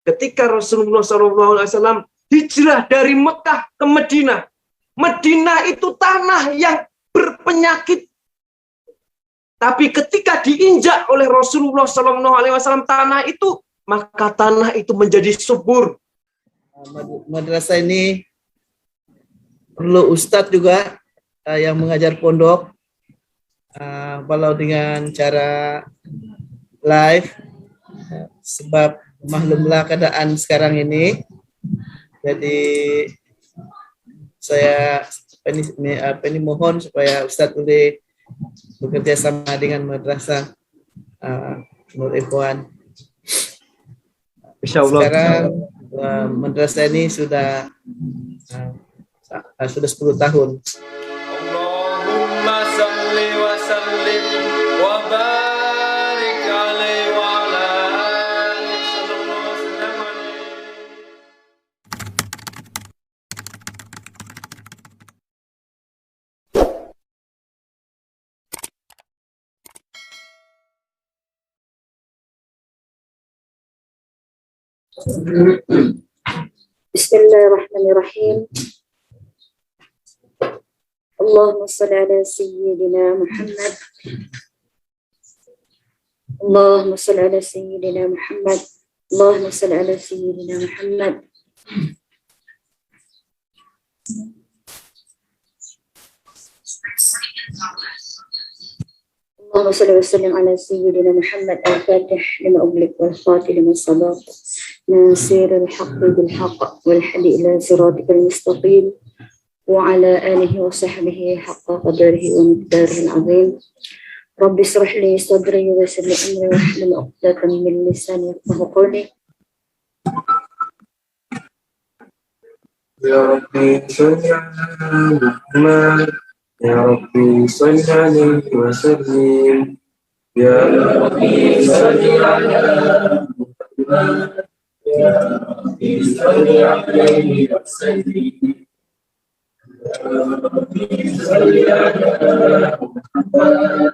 Ketika Rasulullah SAW hijrah dari Mekah ke Madinah, Madinah itu tanah yang berpenyakit. Tapi ketika diinjak oleh Rasulullah SAW tanah itu, maka tanah itu menjadi subur. Madrasah ini perlu ustadz juga yang mengajar pondok, walau dengan cara live, sebab maklumlah keadaan sekarang ini. Jadi saya mohon supaya Ustadz boleh bekerja sama dengan madrasah Nur Ikhwan. Insyaallah. Sekarang madrasah ini sudah 10 tahun. Allahumma salli wa sallim wa barik alaihi wa ala alihi sallallahu alaihi wasallam. Bismillahirrahmanirrahim. Allahumma salli ala sayyidina Muhammad. Allahumma salli ala sayyidina Muhammad. Allahumma salli ala sayyidina Muhammad. اللهم صل وسلم على سيدنا محمد الفاتح لما أغلق والخاتم لما سبق ناصر الحق بالحق والهادي إلى صراطك المستقيم وعلى آله وصحبه حق قدره ومقداره العظيم. رب اشرح لي صدري ويسر لي أمري واحلل عقدة من لساني يفقهوا قولي. يا ربي صل على محمد يا ربي صل عليه وسلم يا ربي صل على محمد يا ربي صل عليه وسلم يا ربي صل على محمد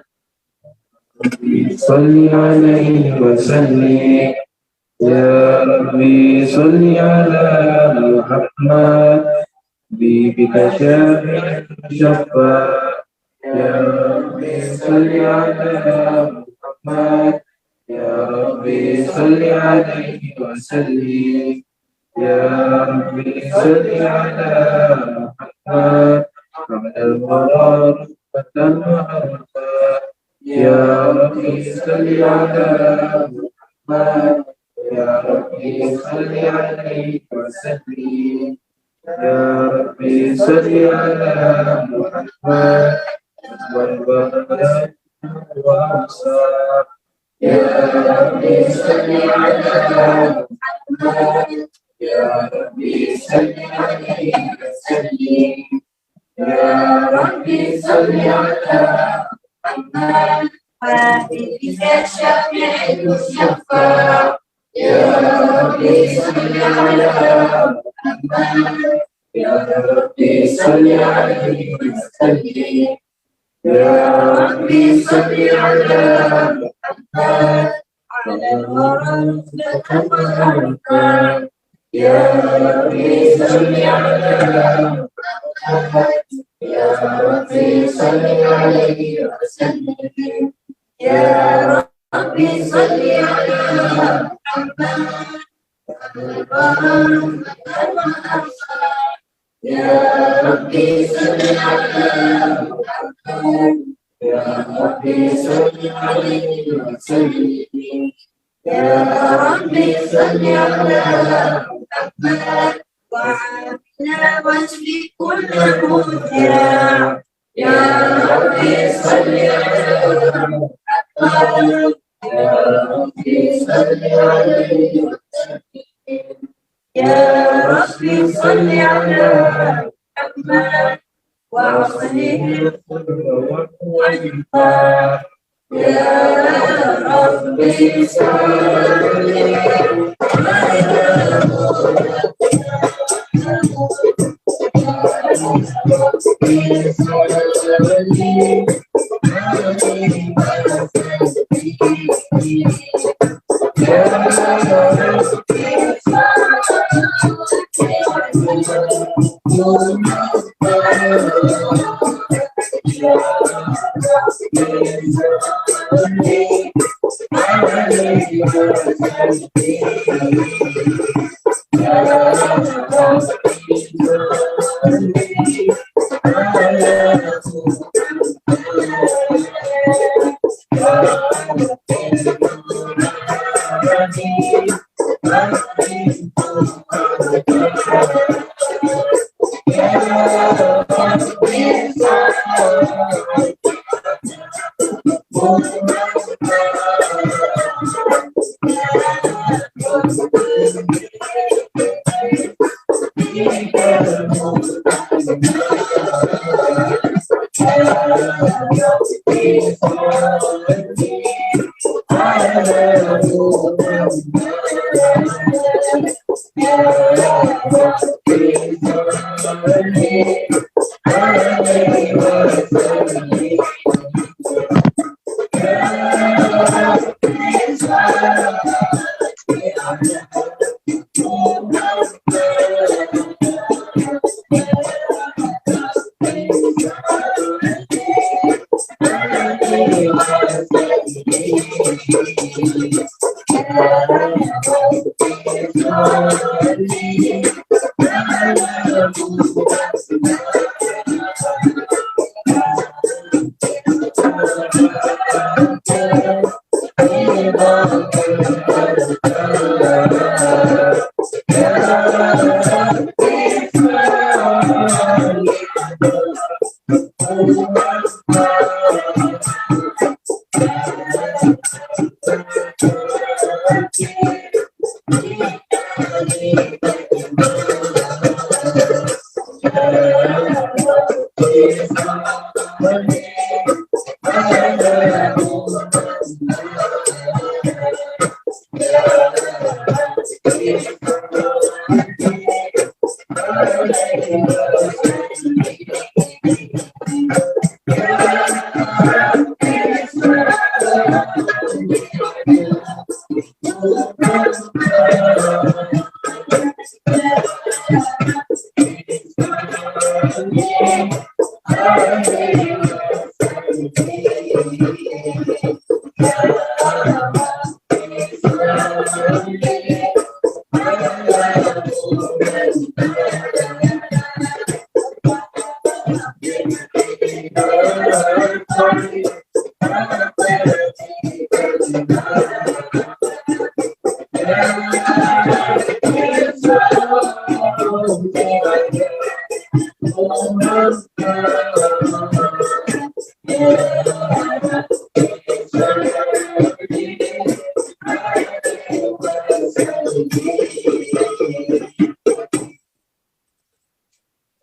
صل عليه وسلم يا ربي صل على محمد بك شافع الشفاء يا ربي صل على محمد يا ربي صل عليه وسلم يا ربي صل على محمد على القرار والمحبة يا ربي صل على محمد يا ربي صل عليه وسلم يا ربي صل على محمد والبركة والأنصار يا ربي صل على محمد يا ربي صل عليه وسلم يا ربي صل على محمد وبك شفيع الشفاع يا ربي صل على محمد يا ربي صل عليه وسلم يا ربي صل على محمد على الورى والأركان يا ربي صل على محمد يا ربي صل عليه وسلم يا ربي صل على محمد يا ربي صل على محمد يا ربي صل عليه وسلم يا ربي صل على محمد وعلى وجه كل مذرع يا ربي صل على محمد يا ربي صل عليه وسلم يا ربي صل على محمد وعليه والإنفاق يا ربي صل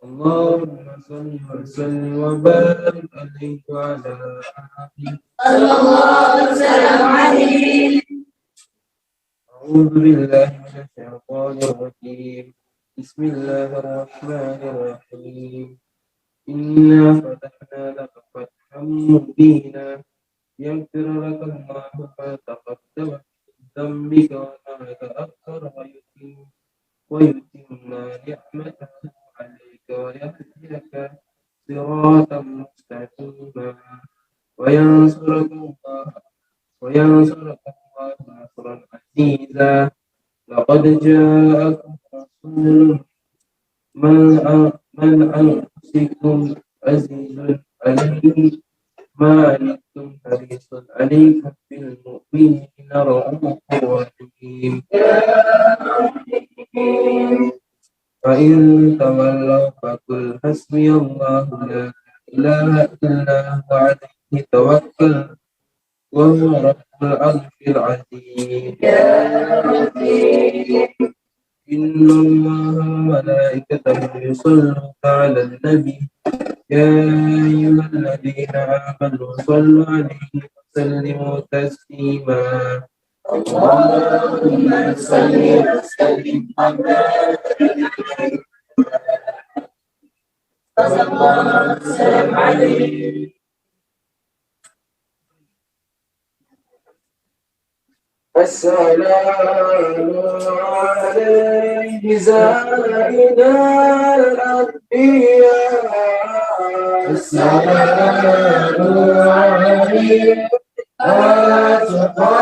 اللهم صل وسلم وبارك عليه وعلى آله صلى الله وسلم عليه. أعوذ بالله من الشيطان الرجيم. بسم الله الرحمن الرحيم. إنا فتحنا لك فتحا مبينا يغفر لك الله ما تقدم من ذنبك وما تأخر ويتم نعمته عليك ويهديك صراطا مستقيما وينصرك الله نصرا عزيزا. لقد جاءكم رسول من أنفسكم عزيز عليه ما عنتم حريص عليكم بالمؤمنين رؤوف رحيم. فإن تولوا فقل حسبي الله لا إله إلا هو عليه توكل وهو رب العرش العظيم يا ربي إن الله وملائكته يصلون على النبي يا أيها الذين آمنوا صلوا عليه وسلموا تسليما اللهم صل وسلم صلى الله وسلم عليه السلام عليه زائد الأنبياء السلام عليه أتقالت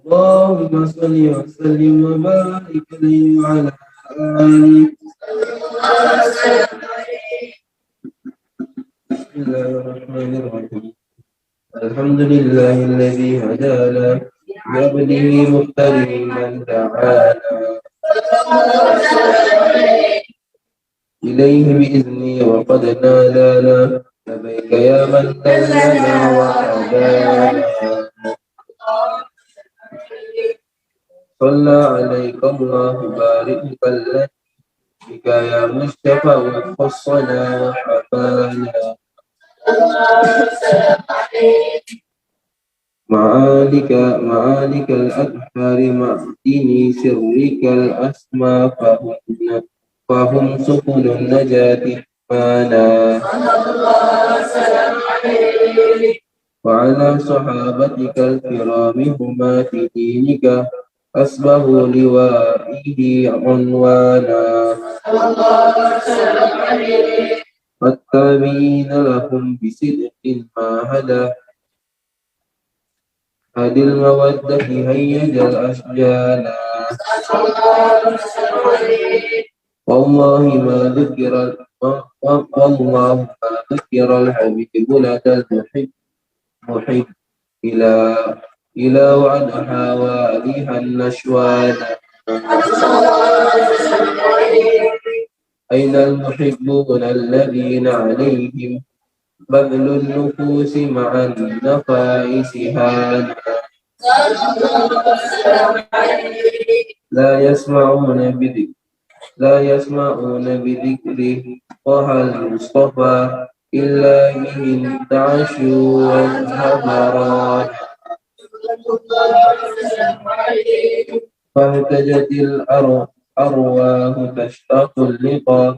اللهم صل وسلم وبارك عليه وعلى آله. بسم الله الرحمن الرحيم. الحمد لله الذي هدانا بعبده مختار من دعانا إليه بإذنه وقد نادانا لبيك يا من دلنا وهدانا. صلى عليك الله بارك الذي بك يا مصطفى وخصنا وحفانا. معالك الأدهار معدني سرك الأسمى فهم سبل النجاة معنا. وعلى صحابتك الكرام هما في دينك أسبه لوائه عنوانا. والتابعين لهم بصدق ما هدي المودة هيج الأشجانا. والله ما ذكر الحبيب لدى المحب إلى وعد حواليها النشوان. أين المحبون الذين عليهم بذل النفوس مع النفائس هانا. لا يسمعون بذكره طه المصطفى إلا به انتعشوا والهبران. فاهتجت الأرواح تشتاق اللقاء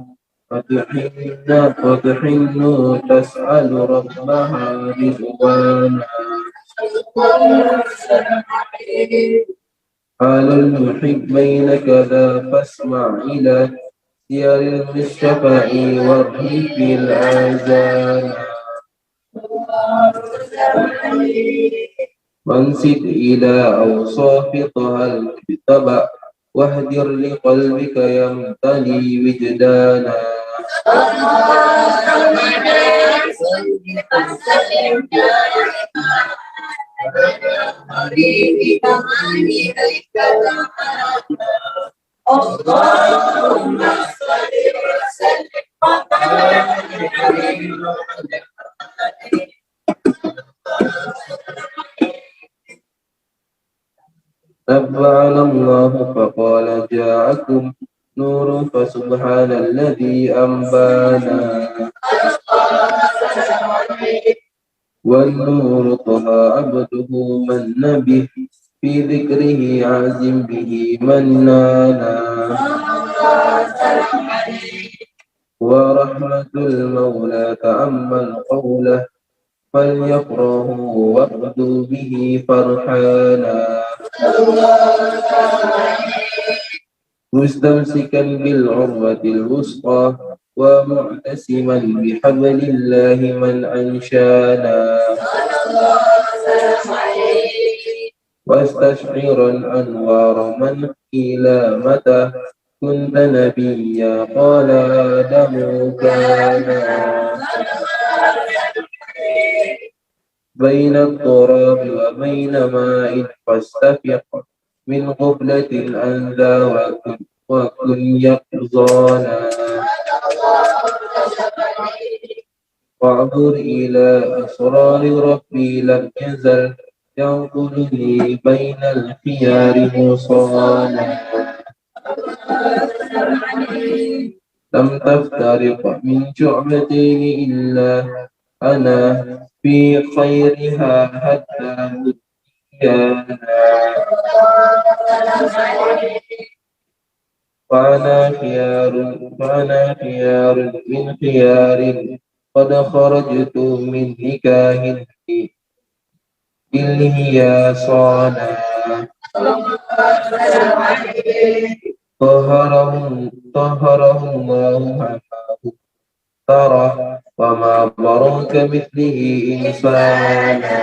وتحن تسأل ربها رضوانا. على المحبين كذا فاسمع إلى سير الشفاء والريف الآذان وانسد إلى أوصاف طه المجتبى واهدر لقلبك يمتلي وجدانا اللهم صل وسلم وبارك عليه نبأنا الله فقال جاءكم نور فسبحان الذي أنبانا والنور طه عبده من به في ذكره عازم به منانا ورحمة المولى تأمل قوله فليفرحوا واقضوا به فرحانا مستمسكا بالعروة الوثقى ومعتصما بحبل الله من أنشانا واستشعرا أنوار من إلى متى كنت نبيا قال آدم كان بين التراب وبين ماء فاستفق من غفلة أنذى وكن يقظانا واعبر إلى أسرار ربي لم يزل ينقلني بين الخيار مصانا لم تفترق من شعبتين إلا أنا في خيرها حتى مديانا فأنا خيار من خيار قد خرجت من نكاه إلهي صانا طهرهم الله حماه ترى وما برك مثله إنسانا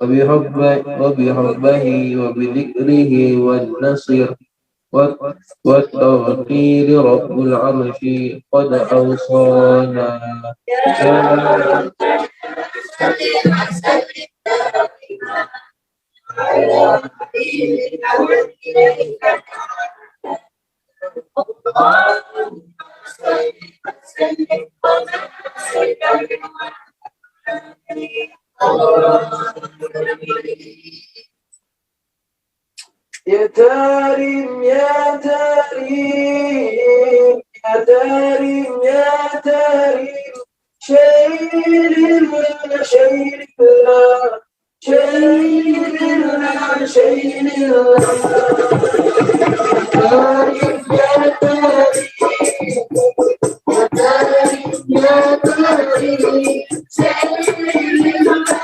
وبحبه وبذكره والنصر والتوقير رب العرش قد أوصانا يا تاريم يا تاريم يا تاريم يا تاريم شيل الله شيل الله شيل الله شيل الله تاريم يا تاريم يا تاريم شيل الله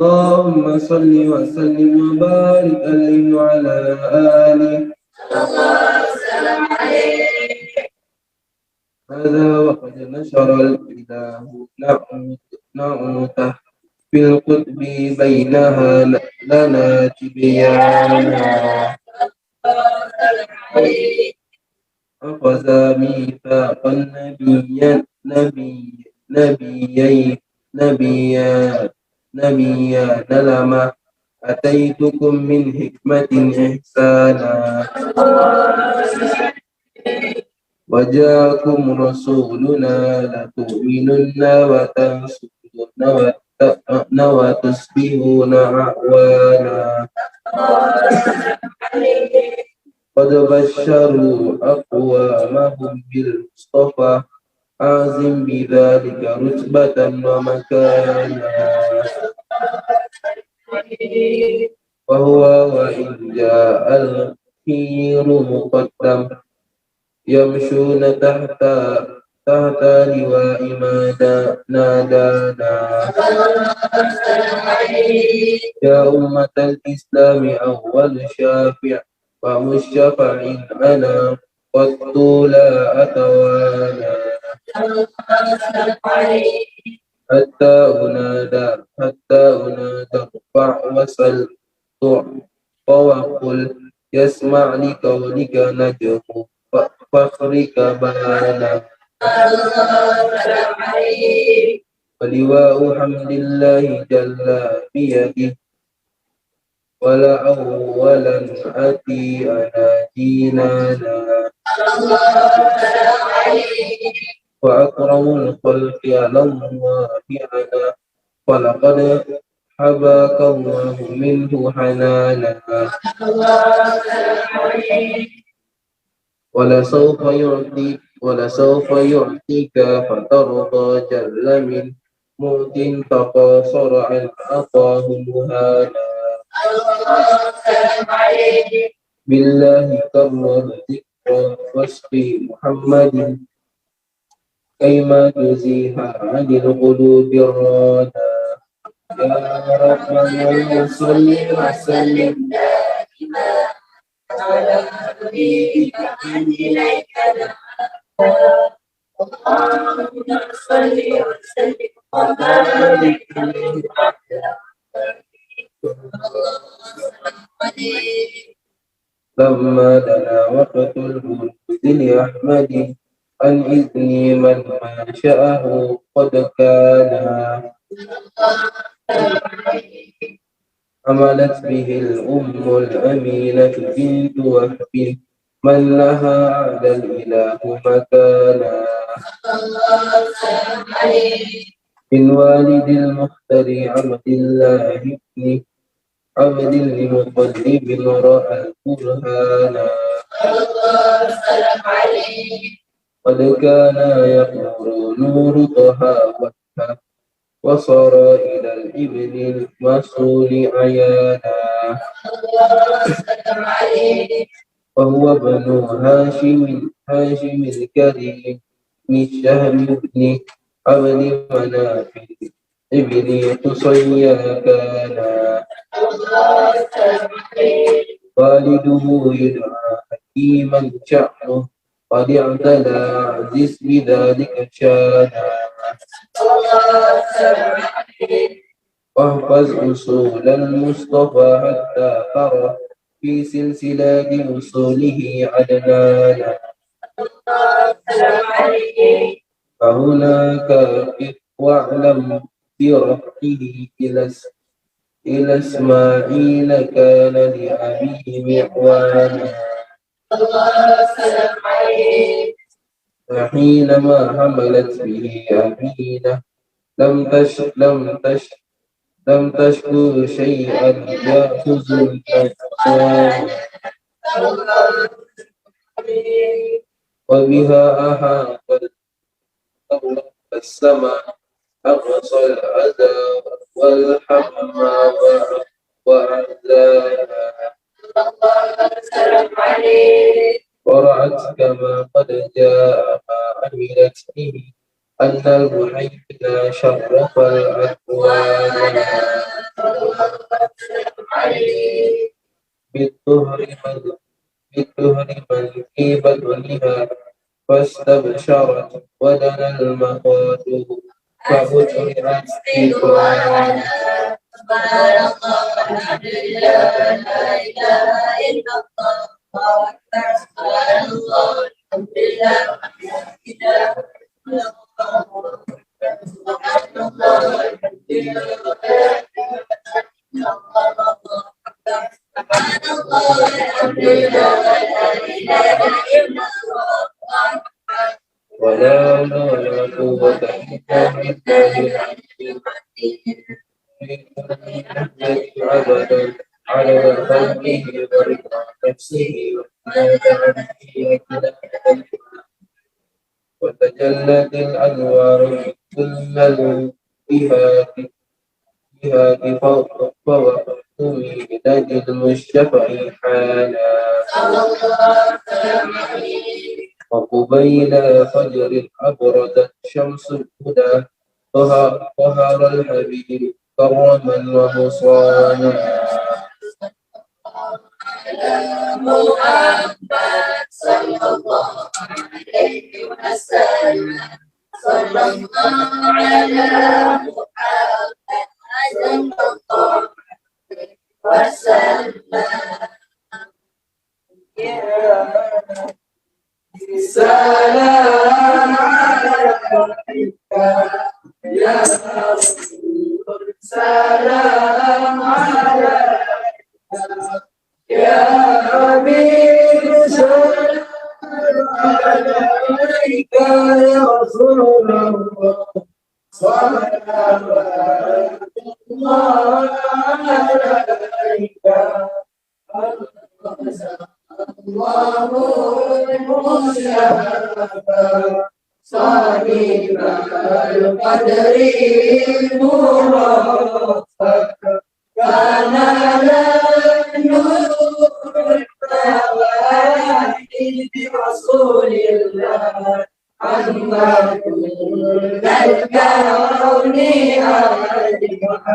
اللهم صل وسلم وبارك عليه وعلى آله. هذا وقد نشر الإله نعمته في القطب بينها لنا تبيانا. أخذ ميثاق نبيا لما أتيتكم من حكمة إحسانا. وجاءكم رسولنا لتؤمنن وتنصرن وتصبحون أعوانا. قد بشروا أقوامهم بالمصطفى عازم بذلك رتبة ومكانا. وهو وإن جاء الخير مقدم يمشون تحت لواء ما نادانا. يا أمة الإسلام أول شافع ومشفع أنا والطول أتوانا حتى أنادى ارفع وسل وقل يسمع لقولك نجم فخرك بانا ولواء حمد الله جل بيده ولا أولا أتي أنا دينانا وأكرم الخلق على الله أنا ولقد حباك الله منه حنانا ولسوف يعطيك فترضى جل من موت تقاصر عن أطاه مهانا بالله كرر ذكر وصف محمد كيما تزيها عن القلوب الرانا يا ربنا صل وسلم دائما على حبيبك إليك اللهم صل وسلم وبارك لما دنا وقت البلوغ لأحمد عن إذن من ما شاءه قد كان عملت به الأم الأمينة بنت وهب من لها على الإله مكانا من والد المختار عبد الله بن عبد المطلب رأى البرهانا قد كان يقمر نور طه وجهه وصار إلى الإبن المسؤول عيانا وهو ابن هاشم الكريم من شهم ابن عبد مناف ابن قصي كان والده يدعى حكيما شأنه قد اعتلى عزيز بذلك شانا واحفظ أصول المصطفى حتى ترى في سلسلة أصوله عدنانا فهناك واعلم برفعه إلى إسماعيل كان لأبيه معوانا فحينما حملت به أمينة لم تشكو شيئا يأخذ الإنسان وبها أحاط السماء أقصى العذاب والحمى وأحزانا ورأت كما قد جاء ما عملت به أن المحيي شرف الأكوان بالطهر من في بدنها فاستبشرت ودنا المخاض فأجرعت إكوانا سبحان الله والحمد لله لا إله إلا الله سبحان الله والحمد لله سبحان الله والحمد لله سبحان الله والحمد لله لا إله إلا الله ولا قوة إلا بالله عبدا على خلقه ورضا نفسه وتجلت الأنوار كل الجهات فوقت من المشفع حالا وقبيل فجر أبردت شمس الهدى ظهر الحبيب كرما ومصانا Muhammad sallallahu alaihi wasallam. Sallallahu ala Muhammad sallallahu alaihi wasallam. Salam alaika ya Rasul. Salam alaika ya Habib. Salam alaika ya Rasulullah. Salawatullah alaika. Allahul Mustafa Sahibal Qadri Murafaq Kana lanur Tawahid Rasulillah Amma kullal kauni adimah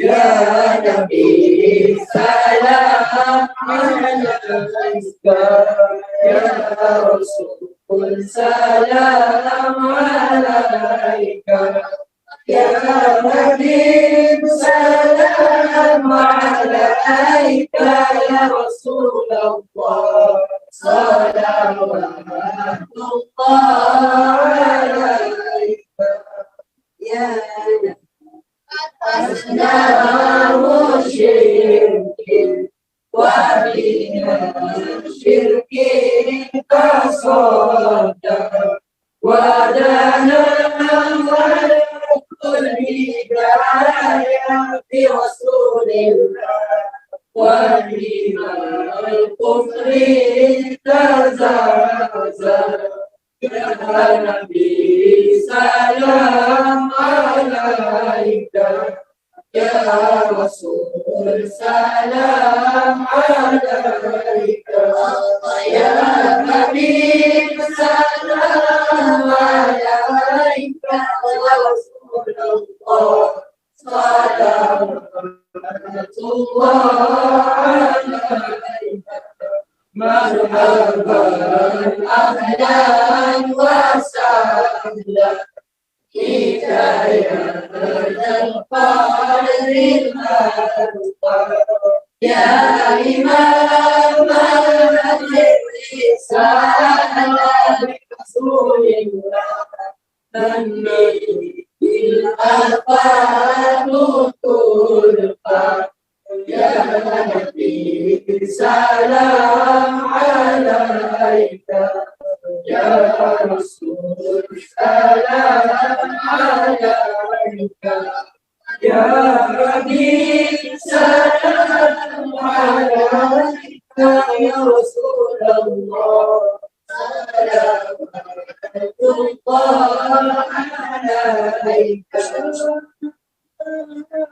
Ya Nabi salam alaika Ya Rasul salam alaika Ya Habib salam alaika Ya Rasulullah salawatullah alaika Ya Nabi Asnamu syirkin wa bina syirkin kasoda wa dana wal hidayah fi Rasulillah wa bina al-kufri tazaza Ya Nabi salam alaika Ya Rasul salam alaika Ya Habib salam alaika Ya Rasulullah salawatullah alaika Marhaban ahlan wa sahlan Hidayatan qadril marhaba Ya Imam al-Risalah Rasulillah Tanmi bil afanutul Ya Nabi salam alaika Ya Rasul salam alaika Ya Habib salam alaika Ya Rasulullah salawatullah alaika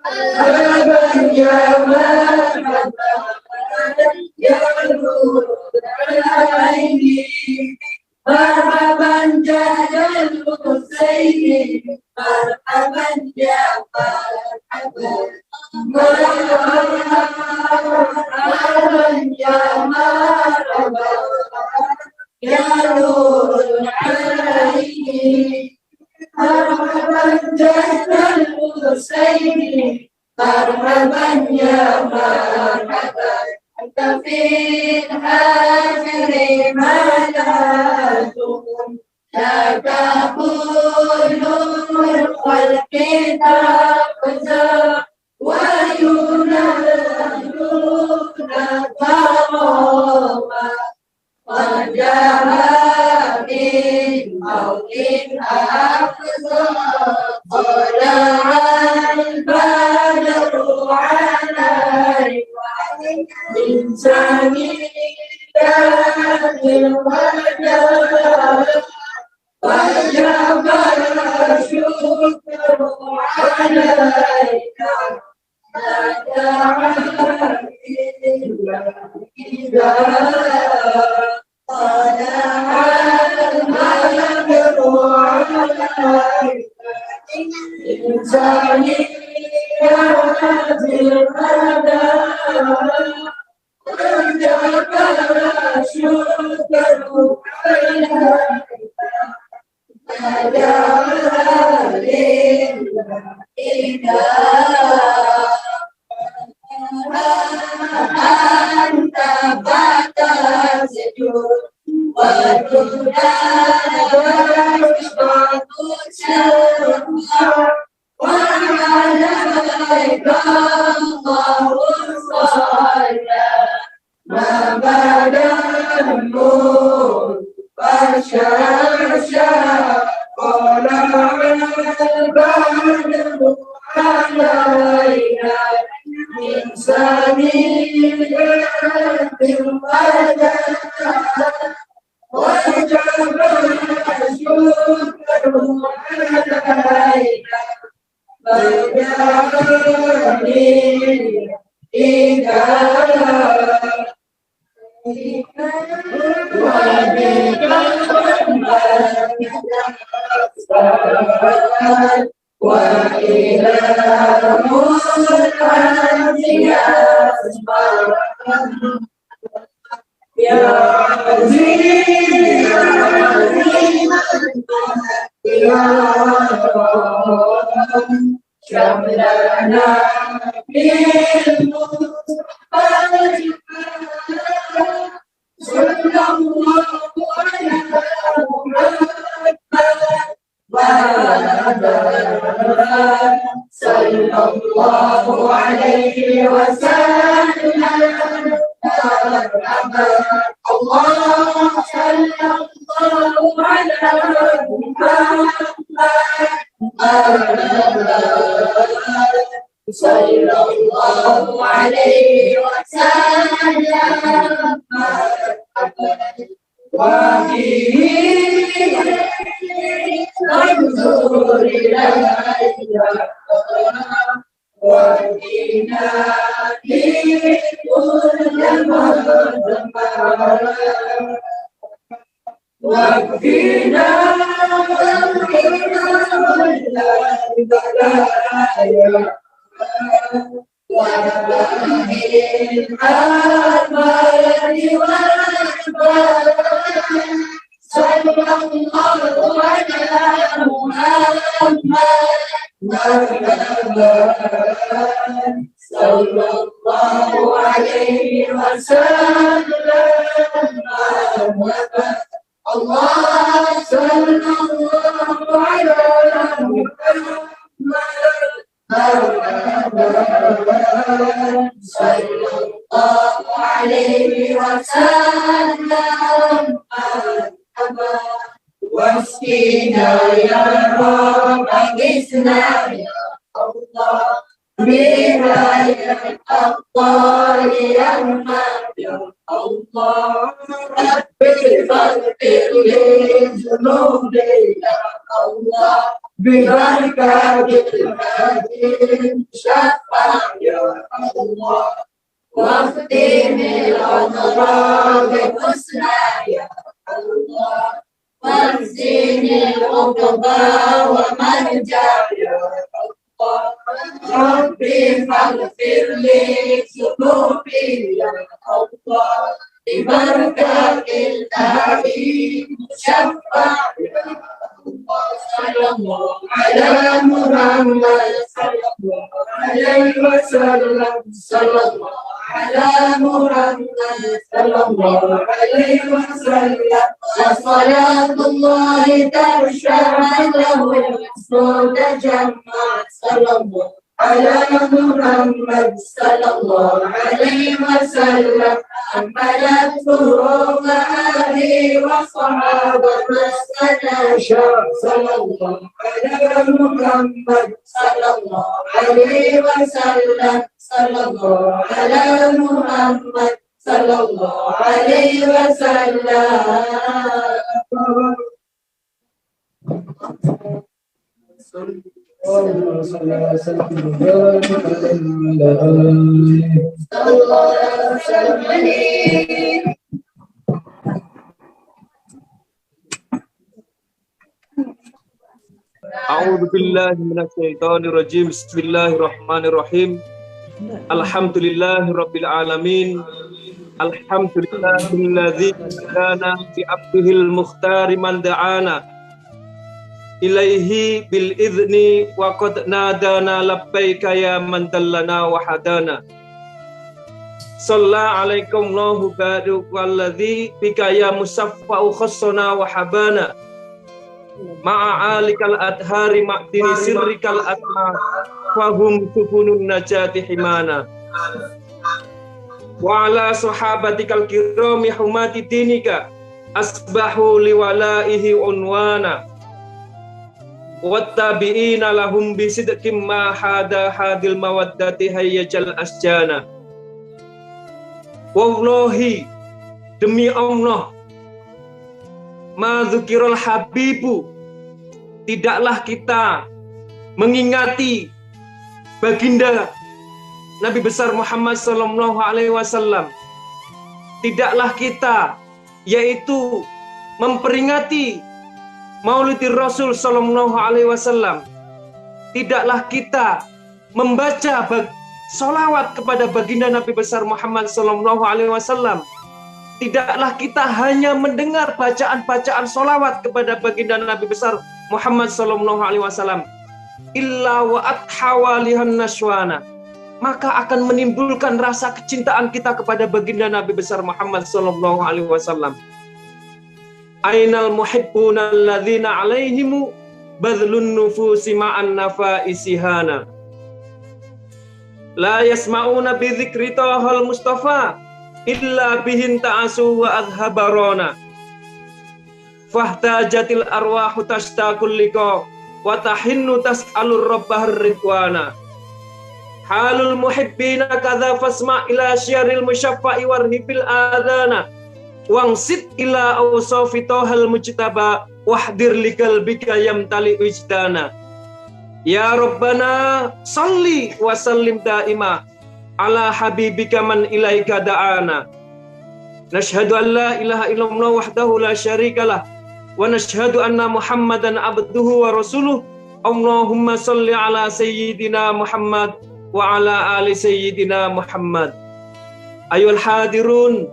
Marhaban ya marhaban ya nur al-aini Marhaban jadal Husaini Marhaban ya marhaban Marhaban ya marhaban ya nur al-aini Marhaban jadal Husaini Marhaban ya marhaban Anta fil akhiri malatum Laka kulul khalqi taqza Wa yunaduna karama Wajaha bin mawlin aqza Qala'al badru alaika Insani dahil wajah Wajaba syukru alaika Nada'an illa Qala'al badru alaika Insani dahil wajah وعليك الله صلى ما بدا النور فشاشا طلع البدر علينا من سنيات الغدا وجب الشكر علينا فجعلني إذا وإلى يا عزيز يا شملنا بالمصطفى صلى الله على محمد صلى الله عليه وسلم الله صلى الله على محمد صلى الله عليه وسلم وبه انظر إلي وبنا كل وكفينا صلى الله على محمد صلى الله عليه وسلم الله صلى الله على محمد صلى الله عليه وسلم واسقنا يا رب اغثنا يا الله برعاية الأبطال يرحم يا الله ربي فاغفر لي ذنوبي يا الله ببركة الهادي شفع يا الله واختم الأضرار بحسنى يا الله وانزل العقبى ومرجع يا الله ربي فاغفر لي ذنوبي يا الله ببركة الهادي شفع يا الله صلى الله على محمد صلى الله عليه وسلم صلى الله على محمد صلى الله عليه وسلم وصلاة الله ترشح له الحسن تجمع صلى الله على محمد صلى الله عليه وسلم أملت فروق أهلي وصحابة مسكنا صلى الله على محمد صلى الله عليه وسلم صلى الله على محمد صلى الله عليه وسلم اللهم صل على سيدنا محمد وعلى آله صلى الله عليه وسلم. A'udzu billahi minasyaitonir rajim. Bismillahirrahmanirrahim. Alhamdulillahirabbil alamin. Alhamdulillahilladzi hadana fi abdihil mukhtari man da'ana ilaihi bil idzni wa qad nadana labbaika ya man dallana wa hadana. Shalla alaikum lahu ba'du walladzi bika ya musaffa'u khassana wa habana ma'alikal adhari ma'dini sirrikal atma fahum subunun najati himana wa ala sahabatikal kirami humati dinika asbahu liwalaihi unwana wattabi'ina lahum bisidqim ma hada hadil mawaddati hayyajal asjana. Wallahi, demi Allah, ma dzukirul habibu, tidaklah kita mengingati baginda Nabi besar Muhammad sallallahu alaihi wasallam. Tidaklah kita yaitu memperingati Maulidir Rasul sallallahu alaihi wasallam. Tidaklah kita membaca sholawat kepada baginda Nabi besar Muhammad sallallahu alaihi wasallam. Tidaklah kita hanya mendengar bacaan-bacaan sholawat kepada baginda Nabi besar Muhammad sallallahu alaihi wasallam. Illa wa athawalihan naswana. Maka akan menimbulkan rasa kecintaan kita kepada baginda Nabi besar Muhammad sallallahu alaihi wasallam. Ainal muhibbuna alladzina alaihimu badlun nufusi ma'an nafaisihana. La yasma'una bi dzikri tahal mustafa illa bihin ta'asu wa adhabarona. Fahtajatil arwahu tashtaqul liqa wa tahinnu tas'alur rabbahar ridwana. Halul muhibbina kadza fasma ila syaril musyaffa'i warhibil adana wangsit ila awsafi tahal mujtaba wahdir liqalbika yamtali wijdana. Ya Rabbana salli wa sallim daima ala habibika man ilaika da'ana. Nashhadu an la ilaha illallah wahdahu la syarikalah wa nashhadu anna Muhammadan abduhu wa rasuluh. Allahumma salli ala sayyidina Muhammad wa ala ali sayyidina Muhammad. Ayol hadirun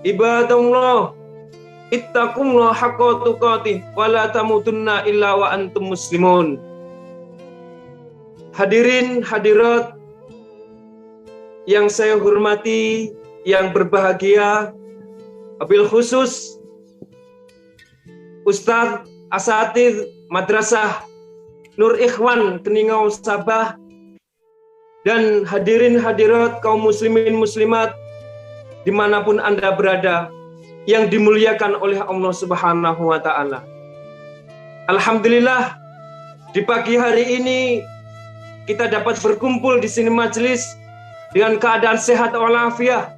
ibadallah ittaqullah haqqa tuqatih wa la tamutunna illa wa antum muslimun. Hadirin hadirat yang saya hormati, yang berbahagia, wabil khusus Ustadz Asatidz Madrasah Nur Ikhwan Keningau Sabah, dan hadirin hadirat kaum muslimin muslimat dimanapun Anda berada yang dimuliakan oleh Allah Subhanahu wa ta'ala. Alhamdulillah, di pagi hari ini kita dapat berkumpul di sini majelis dengan keadaan sehat walafiat,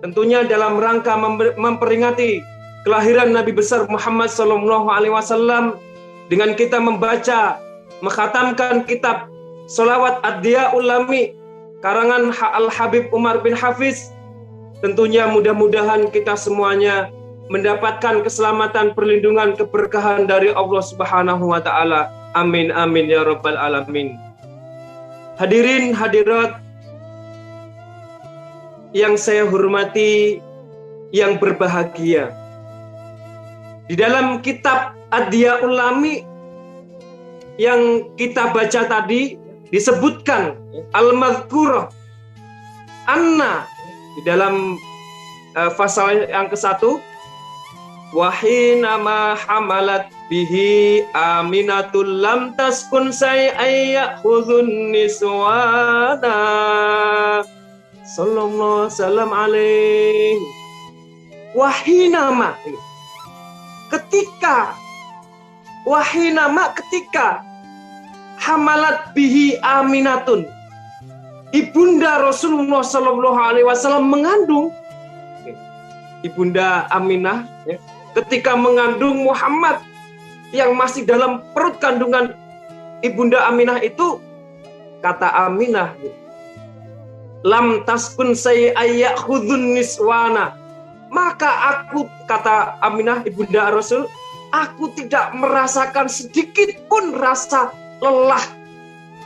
tentunya dalam rangka memperingati kelahiran Nabi besar Muhammad sallallahu alaihi wasallam dengan kita membaca, mengkhatamkan kitab Sholawat Ad-Diyaul Lami karangan Al-Habib Umar bin Hafiz. Tentunya mudah-mudahan kita semuanya mendapatkan keselamatan, perlindungan, keberkahan dari Allah Subhanahu wa ta'ala. Amin amin ya rabbal alamin. Hadirin hadirat yang saya hormati, yang berbahagia, di dalam kitab Ad-Diyaul Lami yang kita baca tadi disebutkan al-madhkurah anna di dalam pasal yang ke-1, wahina ma hamalat bihi aminatul lam taskun sayya khudhun niswana sallallahu salam alaih. Wahinama ketika hamalat bihi aminatun, ibunda Rasulullah sallallahu alaihi wasallam mengandung, ibunda Aminah ya, ketika mengandung Muhammad yang masih dalam perut kandungan ibunda Aminah itu, kata Aminah, lam taskun sayya khudhun niswana, maka aku, kata Aminah ibunda Rasul, aku tidak merasakan sedikit pun rasa lelah,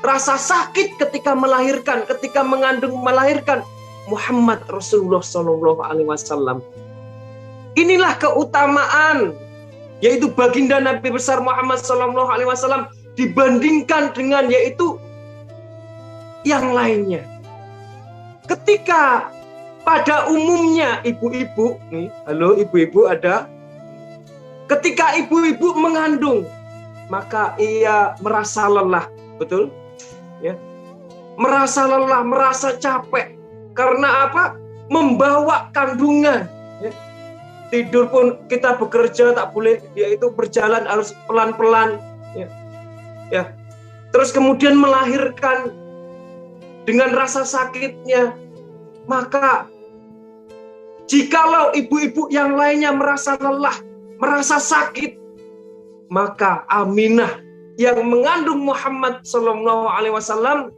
rasa sakit ketika melahirkan, ketika mengandung melahirkan Muhammad Rasulullah sallallahu alaihi wasallam. Inilah keutamaan, yaitu baginda Nabi besar Muhammad sallallahu alaihi wasallam dibandingkan dengan yaitu yang lainnya. Ketika pada umumnya ibu-ibu, nih, halo ibu-ibu ada, ketika ibu-ibu mengandung, maka ia merasa lelah, betul? Ya. Merasa lelah, merasa capek. Karena apa? Membawa kandungan. Ya. Tidur pun kita bekerja tak boleh, yaitu berjalan harus pelan-pelan. Ya. Ya. Terus kemudian melahirkan dengan rasa sakitnya. Maka jikalau ibu-ibu yang lainnya merasa lelah, merasa sakit, maka Aminah yang mengandung Muhammad SAW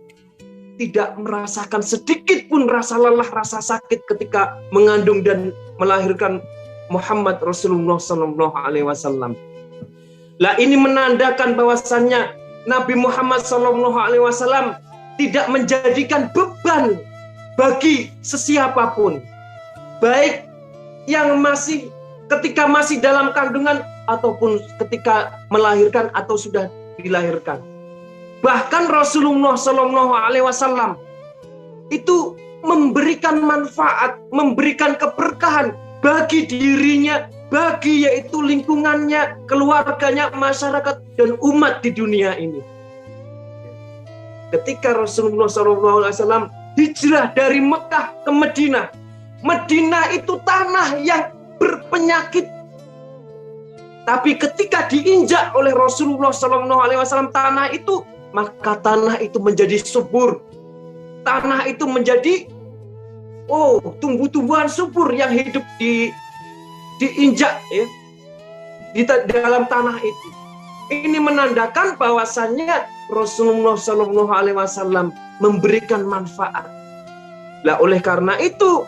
tidak merasakan sedikit pun rasa lelah, rasa sakit ketika mengandung dan melahirkan Muhammad Rasulullah SAW. Lah ini menandakan bahwasannya Nabi Muhammad SAW tidak menjadikan beban bagi sesiapapun, baik yang masih ketika masih dalam kandungan ataupun ketika melahirkan atau sudah dilahirkan. Bahkan Rasulullah SAW itu memberikan manfaat, memberikan keberkahan bagi dirinya, bagi yaitu lingkungannya, keluarganya, masyarakat dan umat di dunia ini. Ketika Rasulullah SAW hijrah dari Mekah ke Madinah, Madinah itu tanah yang berpenyakit. Tapi ketika diinjak oleh Rasulullah SAW tanah itu, maka tanah itu menjadi subur. Tanah itu menjadi tumbuh-tumbuhan subur yang hidup diinjak ya di dalam tanah itu. Ini menandakan bahwasannya Rasulullah SAW memberikan manfaat. Lah oleh karena itu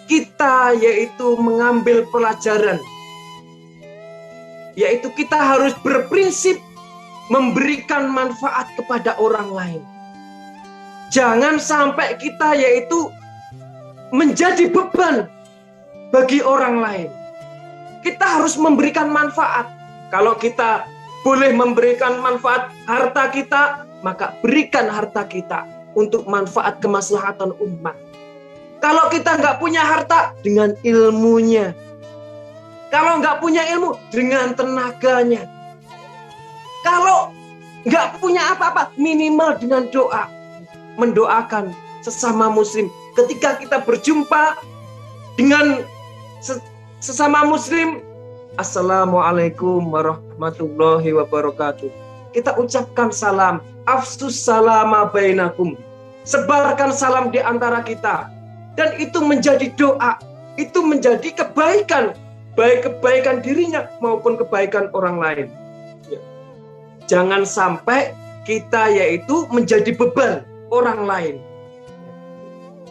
kita yaitu mengambil pelajaran, yaitu kita harus berprinsip memberikan manfaat kepada orang lain. Jangan sampai kita yaitu menjadi beban bagi orang lain. Kita harus memberikan manfaat. Kalau kita boleh memberikan manfaat harta kita, maka berikan harta kita untuk manfaat kemaslahatan umat. Kalau kita nggak punya harta, dengan ilmunya. Kalau nggak punya ilmu, dengan tenaganya. Kalau nggak punya apa-apa, minimal dengan doa. Mendoakan sesama muslim. Ketika kita berjumpa dengan sesama muslim, Assalamualaikum warahmatullahi wabarakatuh. Kita ucapkan salam. Afsus salama bainakum. Sebarkan salam di antara kita. Dan itu menjadi doa. Itu menjadi kebaikan. Baik kebaikan dirinya maupun kebaikan orang lain. Ya. Jangan sampai kita yaitu menjadi beban orang lain.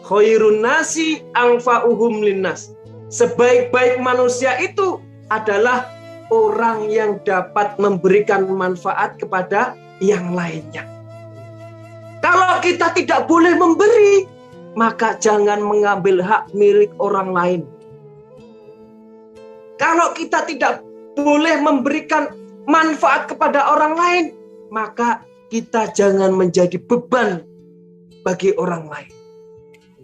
Khairun nasi anfa'uhum linnas. Sebaik-baik manusia itu adalah orang yang dapat memberikan manfaat kepada yang lainnya. Kalau kita tidak boleh memberi, maka jangan mengambil hak milik orang lain. Kalau kita tidak boleh memberikan manfaat kepada orang lain, maka kita jangan menjadi beban bagi orang lain.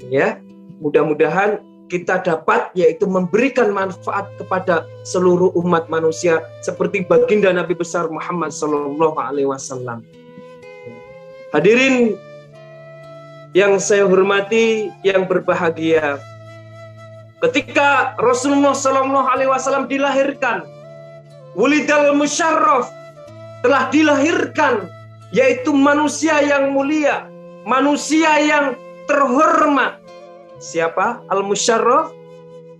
Ya, mudah-mudahan kita dapat yaitu memberikan manfaat kepada seluruh umat manusia seperti baginda Nabi besar Muhammad SAW. Hadirin yang saya hormati, yang berbahagia, ketika Rasulullah SAW dilahirkan, Wulidal Musyarraf, telah dilahirkan, yaitu manusia yang mulia, manusia yang terhormat. Siapa? Al-Musyarraf,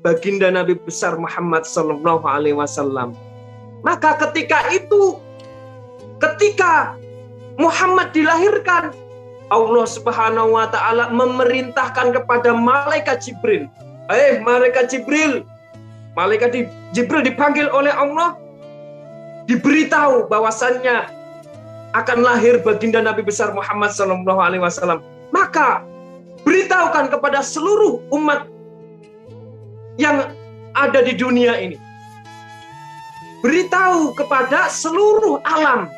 baginda Nabi besar Muhammad SAW. Maka ketika itu, ketika Muhammad dilahirkan, Allah Subhanahu wa Ta'ala memerintahkan kepada malaikat Jibril. Malaikat Jibril, malaikat Jibril dipanggil oleh Allah, diberitahu bahwasannya akan lahir baginda Nabi besar Muhammad SAW. Maka beritahukan kepada seluruh umat yang ada di dunia ini. Beritahu kepada seluruh alam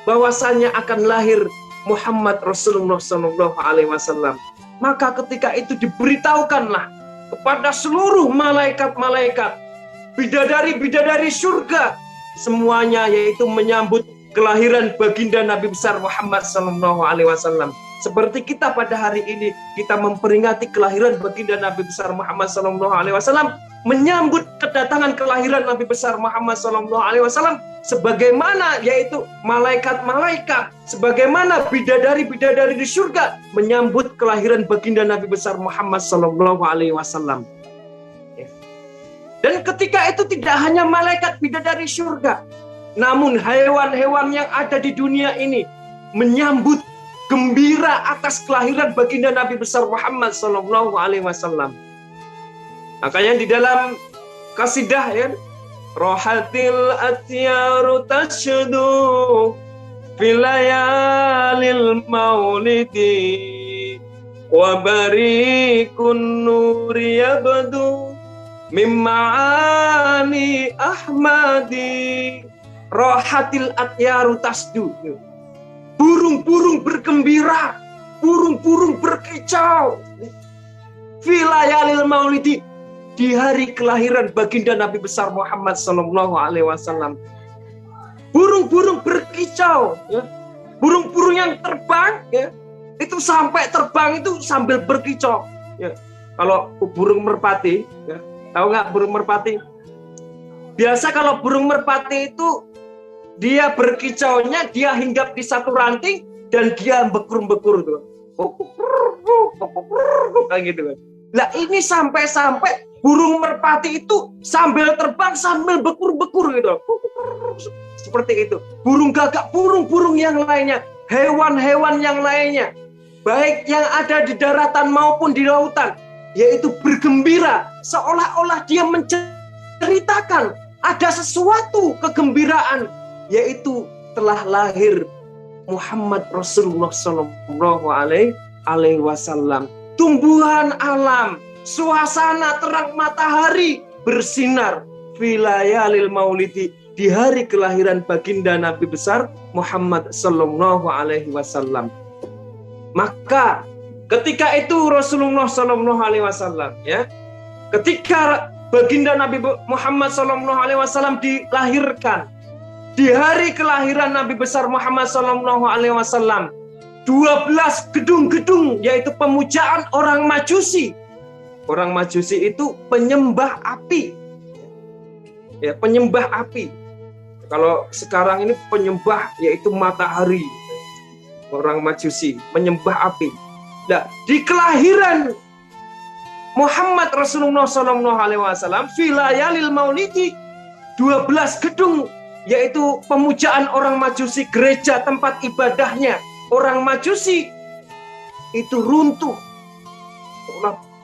bahwasannya akan lahir Muhammad Rasulullah SAW. Maka ketika itu diberitahukanlah kepada seluruh malaikat-malaikat, bidadari-bidadari surga, semuanya yaitu menyambut kelahiran baginda Nabi besar Muhammad sallallahu alaihi wasallam. Seperti kita pada hari ini, kita memperingati kelahiran baginda Nabi besar Muhammad sallallahu alaihi wasallam, menyambut kedatangan kelahiran Nabi besar Muhammad sallallahu alaihi wasallam, sebagaimana yaitu malaikat-malaikat, sebagaimana bidadari-bidadari di surga menyambut kelahiran baginda Nabi besar Muhammad sallallahu alaihi wasallam. Dan ketika itu tidak hanya malaikat bidadari surga, namun hewan-hewan yang ada di dunia ini menyambut gembira atas kelahiran baginda Nabi besar Muhammad sallallahu alaihi wasallam. Makanya di dalam kasidah ya, rohatil atyaru tasydu filayalil maulidi wa barikun nuri yabdu mimmaani ahmadi. Rohatil atyaru tasdu, burung-burung bergembira, burung-burung berkicau. Filayalil maulidi, di hari kelahiran baginda Nabi besar Muhammad sallallahu alaihi wasallam. Burung-burung berkicau, ya. Burung-burung yang terbang, ya, itu sampai terbang itu sambil berkicau. Ya. Kalau burung merpati, ya, tahu nggak burung merpati? Biasa kalau burung merpati itu dia berkicaunya, dia hinggap di satu ranting dan dia bekur-bekur tuh. Kayak gitu kan. Nah, ini sampai burung merpati itu sambil terbang sambil bekur-bekur gitu. Seperti itu. Burung gagak, burung-burung yang lainnya, hewan-hewan yang lainnya, baik yang ada di daratan maupun di lautan, yaitu bergembira seolah-olah dia menceritakan ada sesuatu kegembiraan, yaitu telah lahir Muhammad Rasulullah sallallahu alaihi wasallam. Tumbuhan alam, suasana terang matahari bersinar filayalil maulidi, di hari kelahiran baginda Nabi besar Muhammad sallallahu alaihi wasallam. Maka ketika itu Rasulullah sallallahu alaihi wasallam, ya, ketika baginda Nabi Muhammad sallallahu alaihi wasallam dilahirkan, di hari kelahiran Nabi besar Muhammad sallallahu alaihi wasallam, 12 gedung-gedung yaitu pemujaan orang Majusi. Orang Majusi itu penyembah api. Ya, penyembah api. Kalau sekarang ini penyembah yaitu matahari. Orang Majusi penyembah api. Nah, di kelahiran Muhammad Rasulullah sallallahu alaihi wasallam filayalil maulidi, 12 gedung yaitu pemujaan orang Majusi, gereja tempat ibadahnya orang Majusi itu runtuh,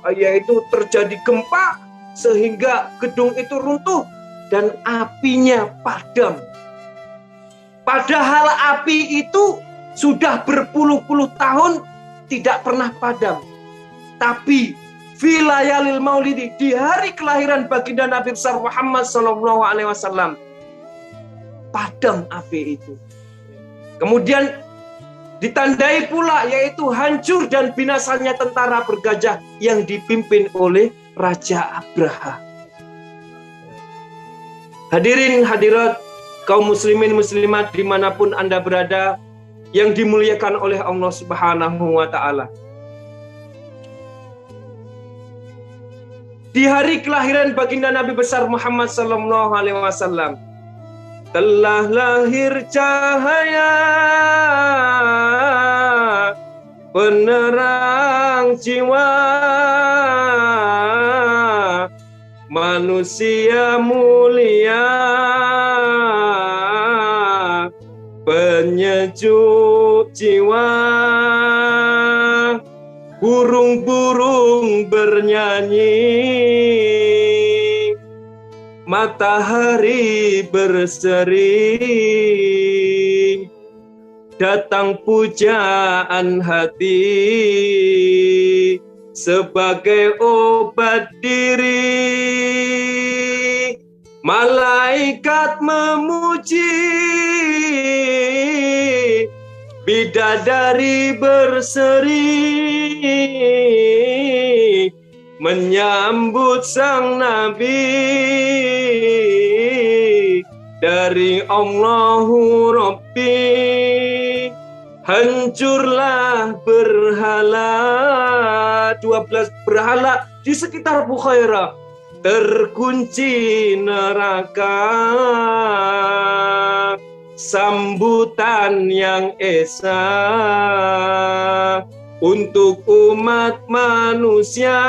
yaitu terjadi gempa sehingga gedung itu runtuh dan apinya padam. Padahal api itu sudah berpuluh-puluh tahun tidak pernah padam. Tapi filayalil maulidi, di hari kelahiran baginda Nabi besar Muhammad sallallahu alaihi wasallam, padam api itu. Kemudian ditandai pula yaitu hancur dan binasanya tentara bergajah yang dipimpin oleh Raja Abraha. Hadirin hadirat kaum muslimin muslimat dimanapun Anda berada yang dimuliakan oleh Allah Subhanahu wa ta'ala. Di hari kelahiran baginda Nabi besar Muhammad sallallahu alaihi wasallam telah lahir cahaya penerang jiwa manusia mulia, penyejuk jiwa. Burung-burung bernyanyi, matahari berseri, datang pujaan hati sebagai obat diri. Malaikat memuji, bidadari berseri menyambut sang Nabi dari Allahu Rabbi. Hancurlah berhala, 12 berhala di sekitar Bukhairah, terkunci neraka. Sambutan yang esa untuk umat manusia,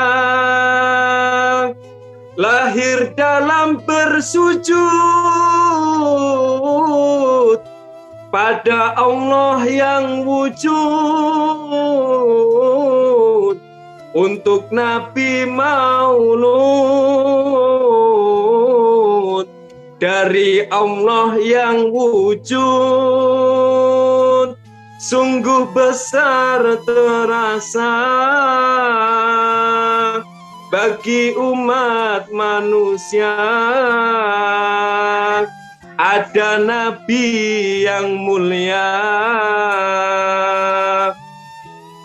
lahir dalam bersujud pada Allah yang wujud, untuk Nabi Maulud dari Allah yang wujud. Sungguh besar terasa bagi umat manusia, ada Nabi yang mulia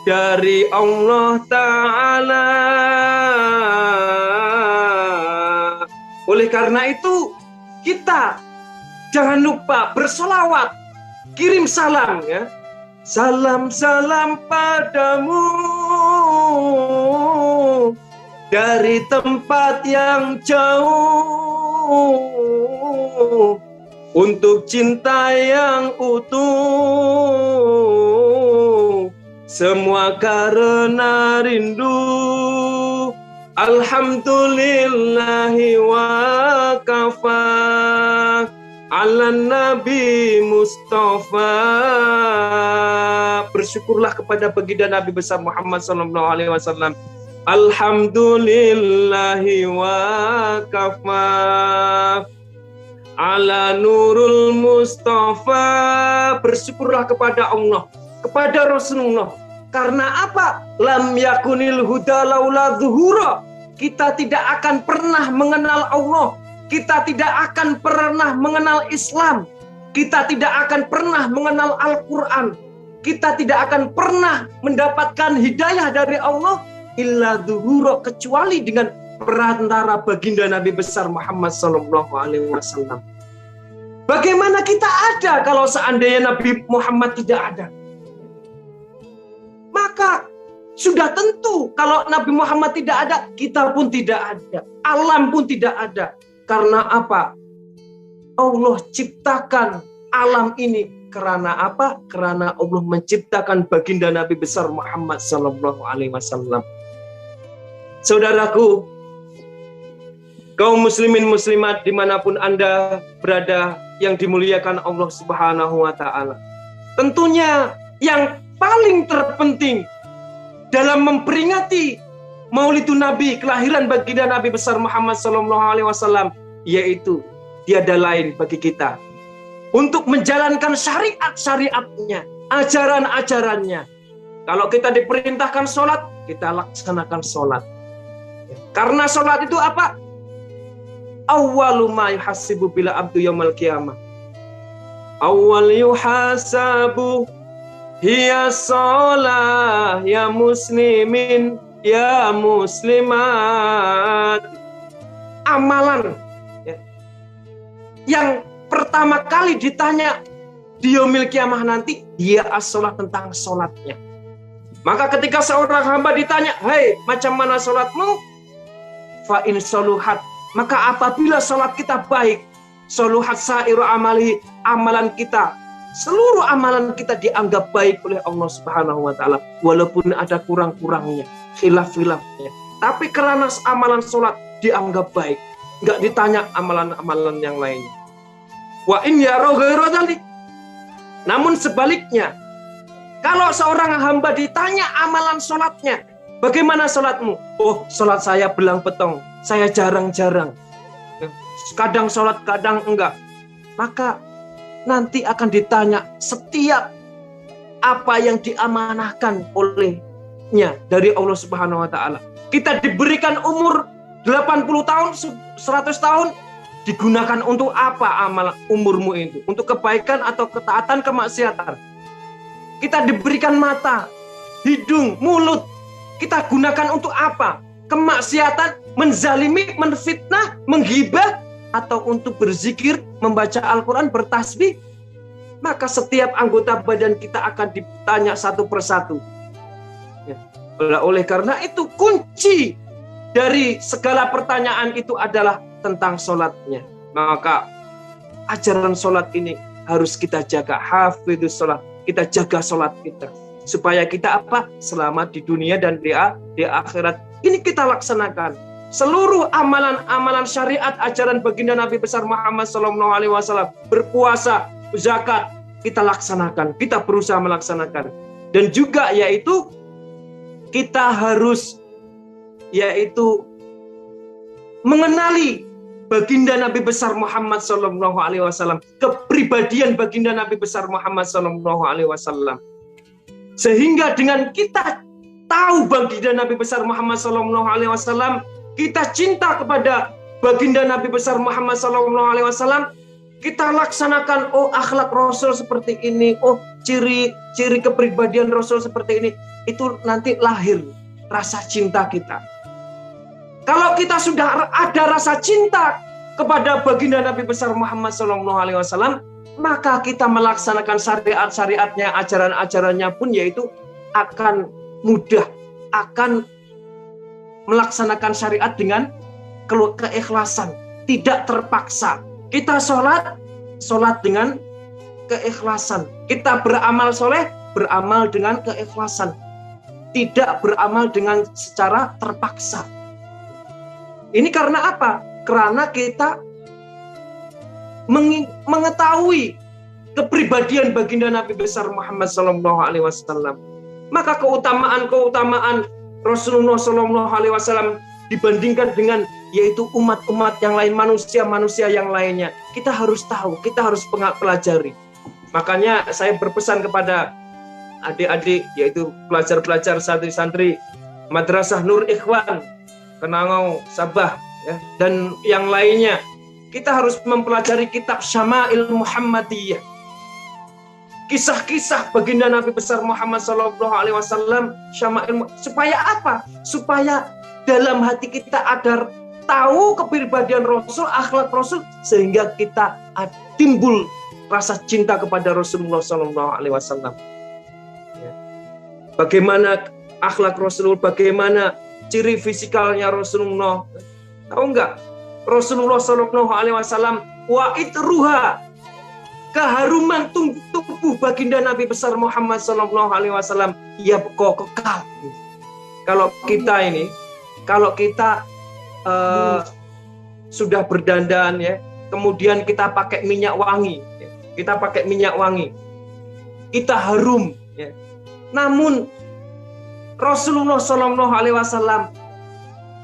dari Allah Ta'ala. Oleh karena itu, kita jangan lupa bersolawat, kirim salam ya. Salam-salam padamu dari tempat yang jauh, untuk cinta yang utuh, semua karena rindu. Alhamdulillahi wa kafa ala Nabi Mustafa. Bersyukurlah kepada baginda Nabi besar Muhammad SAW. Alhamdulillahi wa kafa ala Nurul Mustafa. Bersyukurlah kepada Allah, kepada Rasulullah. Karena apa? Lam yakunil huda laula zuhura. Kita tidak akan pernah mengenal Allah. Kita tidak akan pernah mengenal Islam. Kita tidak akan pernah mengenal Al-Quran. Kita tidak akan pernah mendapatkan hidayah dari Allah illa zuhura, kecuali dengan perantara baginda Nabi besar Muhammad SAW. Bagaimana kita ada kalau seandainya Nabi Muhammad tidak ada? Maka sudah tentu kalau Nabi Muhammad tidak ada, kita pun tidak ada. Alam pun tidak ada. Karena apa? Allah ciptakan alam ini. Karena apa? Karena Allah menciptakan baginda Nabi besar Muhammad SAW. Saudaraku, kaum muslimin muslimat dimanapun Anda berada yang dimuliakan Allah Subhanahu wa Ta'ala. Tentunya yang paling terpenting dalam memperingati Maulidun Nabi, kelahiran baginda Nabi besar Muhammad SAW, yaitu tiada lain bagi kita untuk menjalankan syariat-syariatnya, ajaran-ajarannya. Kalau kita diperintahkan sholat, kita laksanakan sholat. Karena sholat itu apa? Awwalu ma yuhasibu bila abdu yaumal qiyamah. Awwal yuhasabu hiya sholah ya muslimin ya muslimat. Amalan ya, yang pertama kali ditanya di yaumil qiyamah nanti, dia as-sholat, tentang sholatnya. Maka ketika seorang hamba ditanya, "Hei, macam mana sholatmu?" Fa in soluhat, maka apabila sholat kita baik, soluhat sairu amali, amalan kita, seluruh amalan kita dianggap baik oleh Allah Subhanahu wa Ta'ala, walaupun ada kurang-kurangnya, khilaf-khilafnya, tapi karena amalan sholat dianggap baik, nggak ditanya amalan-amalan yang lainnya. Wa in yaraw ghairu dzalik, namun sebaliknya, kalau seorang hamba ditanya amalan sholatnya, bagaimana sholatmu? Oh, sholat saya belang betong, saya jarang-jarang, kadang sholat, kadang enggak. Maka nanti akan ditanya setiap apa yang diamanahkan olehnya dari Allah Subhanahu wa Ta'ala. Kita diberikan umur 80 tahun, 100 tahun, digunakan untuk apa amal umurmu itu? Untuk kebaikan atau ketaatan, kemaksiatan? Kita diberikan mata, hidung, mulut. Kita gunakan untuk apa? Kemaksiatan, menzalimi, menfitnah, menghibah, atau untuk berzikir, membaca Al-Quran, bertasbih. Maka setiap anggota badan kita akan ditanya satu persatu. Ya. Oleh karena itu kunci dari segala pertanyaan itu adalah tentang sholatnya. Maka ajaran sholat ini harus kita jaga. Hafidhus sholat. Kita jaga sholat kita. Supaya kita apa? Selamat di dunia dan di akhirat. Ini kita laksanakan. Seluruh amalan-amalan syariat ajaran baginda Nabi besar Muhammad SAW. Berpuasa, zakat, kita laksanakan. Kita berusaha melaksanakan. Dan juga yaitu kita harus mengenali baginda Nabi besar Muhammad SAW, kepribadian baginda Nabi besar Muhammad SAW, sehingga dengan kita tahu baginda Nabi besar Muhammad SAW, kita cinta kepada baginda Nabi besar Muhammad SAW, kita laksanakan, oh akhlak Rasul seperti ini, oh ciri-ciri kepribadian Rasul seperti ini, itu nanti lahir rasa cinta kita. Kalau kita sudah ada rasa cinta kepada baginda Nabi besar Muhammad SAW, maka kita melaksanakan syariat-syariatnya, ajaran-ajarannya pun yaitu akan mudah, akan melaksanakan syariat dengan keikhlasan, tidak terpaksa. Kita sholat dengan keikhlasan. Kita beramal soleh, beramal dengan keikhlasan. Tidak beramal dengan secara terpaksa. Ini karena apa? Karena kita mengetahui kepribadian baginda Nabi besar Muhammad SAW. Maka keutamaan Rasulullah SAW dibandingkan dengan yaitu umat-umat yang lain, manusia-manusia yang lainnya, kita harus tahu, kita harus pelajari. Makanya saya berpesan kepada adik-adik, yaitu pelajar-pelajar, santri-santri Madrasah Nur Ikhwan Kenangau, Sabah, ya, dan yang lainnya, kita harus mempelajari kitab Syama'il Muhammadiyah, kisah-kisah baginda Nabi besar Muhammad SAW, Syama'il, supaya apa? Supaya dalam hati kita ada tahu kepribadian Rasul, akhlak Rasul, sehingga kita timbul rasa cinta kepada Rasulullah SAW. Bagaimana akhlak Rasulullah, bagaimana ciri fisikalnya Rasulullah. Tahu enggak? Rasulullah SAW wa itruha, keharuman tubuh baginda Nabi besar Muhammad SAW, ya kekal. Kalau kita sudah berdandan, ya, kemudian kita pakai minyak wangi, ya, kita harum, ya. Namun Rasulullah SAW,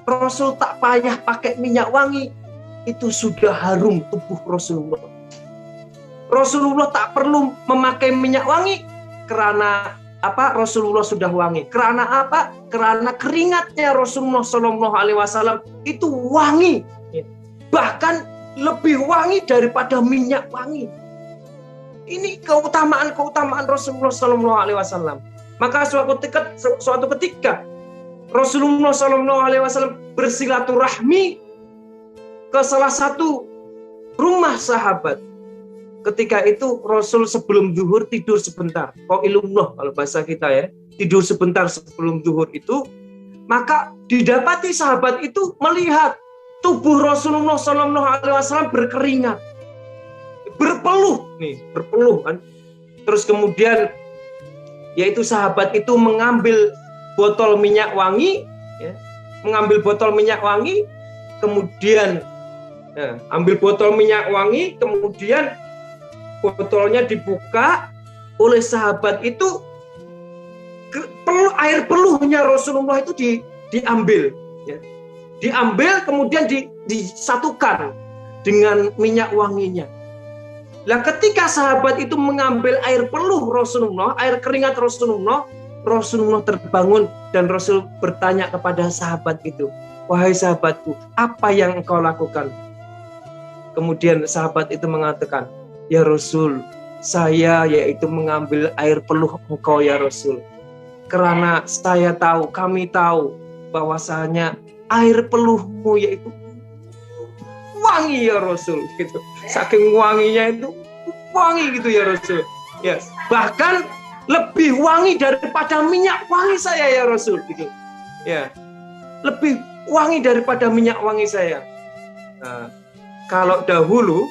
Rasul tak payah pakai minyak wangi, itu sudah harum tubuh Rasulullah. Rasulullah tak perlu memakai minyak wangi, karena apa? Rasulullah sudah wangi. Karena apa? Karena keringatnya Rasulullah SAW itu wangi, bahkan lebih wangi daripada minyak wangi. Ini keutamaan Rasulullah SAW. Maka suatu ketika Rasulullah SAW bersilaturahmi ke salah satu rumah sahabat. Ketika itu Rasul sebelum zuhur tidur sebentar. Qailullah kalau bahasa kita, ya, tidur sebentar sebelum zuhur itu. Maka didapati sahabat itu melihat tubuh Rasulullah SAW berkeringat, berpeluh kan. Terus kemudian yaitu sahabat itu mengambil botol minyak wangi, ya, kemudian ambil botol minyak wangi, kemudian botolnya dibuka oleh sahabat itu, air peluhnya Rasulullah itu diambil, ya. Diambil kemudian disatukan dengan minyak wanginya. Nah, ketika sahabat itu mengambil air peluh Rasulullah, air keringat Rasulullah terbangun dan Rasul bertanya kepada sahabat itu, "Wahai sahabatku, apa yang engkau lakukan?" Kemudian sahabat itu mengatakan, "Ya Rasul, saya yaitu mengambil air peluh Engkau ya Rasul. Karena saya tahu, kami tahu bahwasanya air peluh-Mu yaitu wangi ya Rasul gitu. Saking wanginya itu wangi gitu ya Rasul. Ya, bahkan lebih wangi daripada minyak wangi saya ya Rasul gitu. Ya. Lebih wangi daripada minyak wangi saya. Nah, kalau dahulu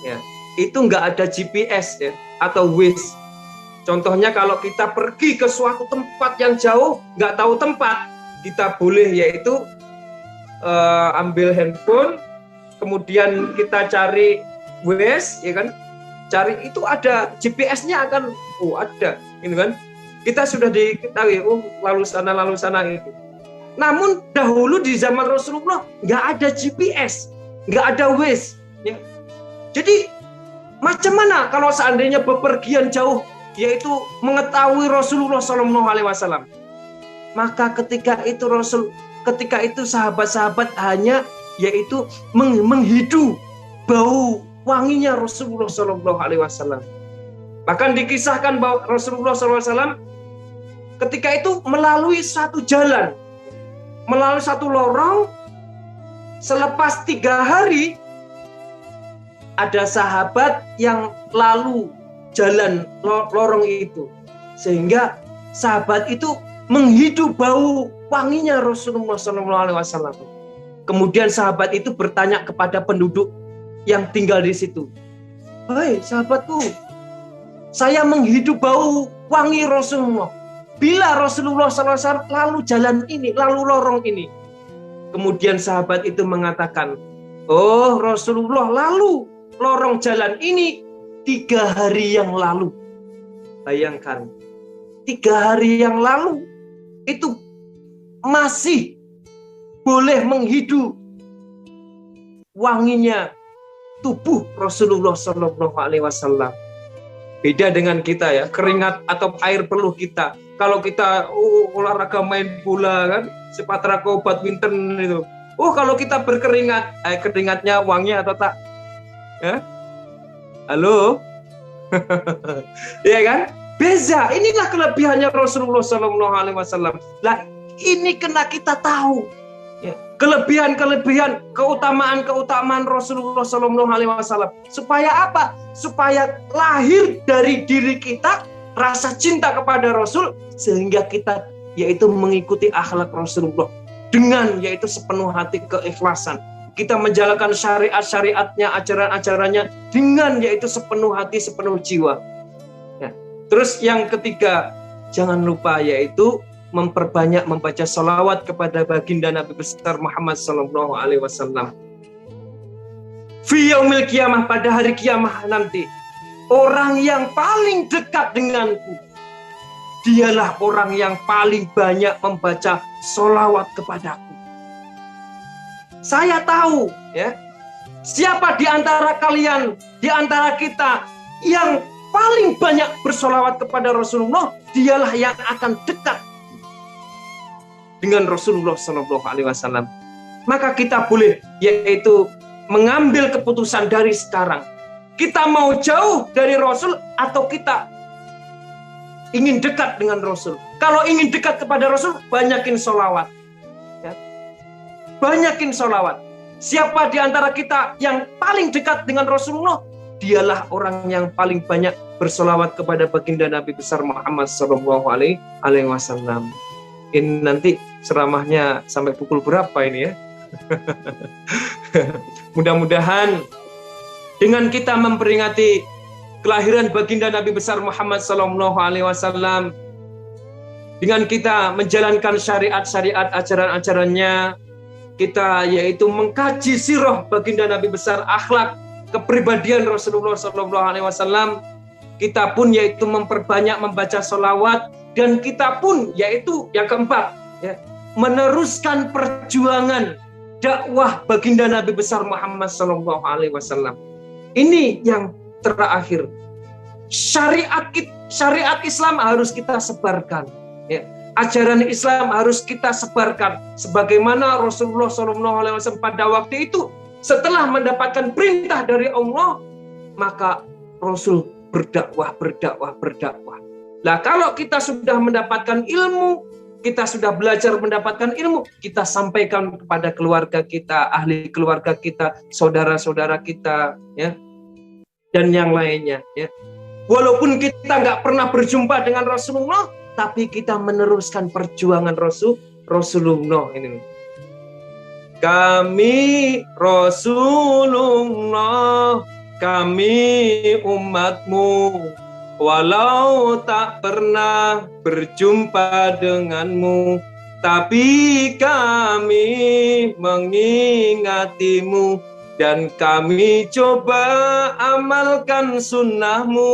ya, itu nggak ada GPS ya atau Waze. Contohnya kalau kita pergi ke suatu tempat yang jauh, nggak tahu tempat, kita boleh yaitu ambil handphone, kemudian kita cari Waze, ya kan? Cari itu ada GPS-nya akan, ada, ini kan? Kita sudah diketahui, lalu sana itu. Namun dahulu di zaman Rasulullah nggak ada GPS, nggak ada Waze. Ya. Jadi macam mana kalau seandainya bepergian jauh, yaitu mengetahui Rasulullah SAW. Maka ketika itu sahabat-sahabat hanya yaitu menghidu bau wanginya Rasulullah SAW. Bahkan dikisahkan bahwa Rasulullah SAW ketika itu melalui satu jalan, melalui satu lorong, selepas 3 hari ada sahabat yang lalu jalan lorong itu, sehingga sahabat itu menghidu bau wanginya Rasulullah SAW. Kemudian sahabat itu bertanya kepada penduduk yang tinggal di situ, "Hei sahabatku, saya menghidu bau wangi Rasulullah. Bila Rasulullah SAW lalu jalan ini, lalu lorong ini." Kemudian sahabat itu mengatakan, "Oh, Rasulullah lalu lorong jalan ini 3 hari yang lalu." Bayangkan, 3 hari yang lalu itu masih boleh menghidu wanginya tubuh Rasulullah SAW. Beda dengan kita ya, keringat atau air peluh kita. Kalau kita olahraga main bola kan, sepak takraw, badminton itu. Kalau kita berkeringat, keringatnya wangi atau tak? Ya? Halo? Ya kan? Beza. Inilah kelebihannya Rasulullah SAW. Lah, ini kena kita tahu. Ya. Kelebihan-kelebihan, keutamaan Rasulullah SAW. Supaya apa? Supaya lahir dari diri kita rasa cinta kepada Rasul, sehingga kita yaitu mengikuti akhlak Rasulullah dengan yaitu sepenuh hati keikhlasan. Kita menjalankan syariat-syariatnya, ajaran-ajarannya dengan yaitu sepenuh hati, sepenuh jiwa. Ya. Terus yang ketiga, jangan lupa yaitu memperbanyak membaca salawat kepada baginda Nabi besar Muhammad SAW. Fi yaumil qiyamah, pada hari kiamah nanti, orang yang paling dekat denganku, dialah orang yang paling banyak membaca salawat kepadaku. Saya tahu ya, siapa di antara kalian, di antara kita yang paling banyak bersolawat kepada Rasulullah, dialah yang akan dekat dengan Rasulullah SAW. Maka kita boleh yaitu mengambil keputusan dari sekarang. Kita mau jauh dari Rasul atau kita ingin dekat dengan Rasul. Kalau ingin dekat kepada Rasul, banyakin solawat. Ya. Banyakin solawat. Siapa di antara kita yang paling dekat dengan Rasulullah, dialah orang yang paling banyak bersolawat kepada baginda Nabi besar Muhammad SAW. Ini nanti ceramahnya sampai pukul berapa ini ya? Mudah-mudahan dengan kita memperingati kelahiran baginda Nabi besar Muhammad SAW, dengan kita menjalankan syariat-syariat, ajaran-ajarannya, kita yaitu mengkaji sirah baginda Nabi besar, akhlak, kepribadian Rasulullah SAW, kita pun yaitu memperbanyak membaca sholawat, dan kita pun yaitu yang keempat, ya, meneruskan perjuangan dakwah baginda Nabi besar Muhammad SAW. Ini yang terakhir, syariat Islam harus kita sebarkan. Ya. Ajaran Islam harus kita sebarkan. Sebagaimana Rasulullah SAW pada waktu itu, setelah mendapatkan perintah dari Allah, maka Rasul berdakwah. Nah, kalau kita sudah mendapatkan ilmu, kita sudah belajar mendapatkan ilmu, kita sampaikan kepada keluarga kita, ahli keluarga kita, saudara-saudara kita, ya, dan yang lainnya. Ya. Walaupun kita nggak pernah berjumpa dengan Rasulullah, tapi kita meneruskan perjuangan Rasulullah ini. Kami Rasulullah, kami umatmu, walau tak pernah berjumpa denganmu, tapi kami mengingatimu dan kami coba amalkan sunnahmu.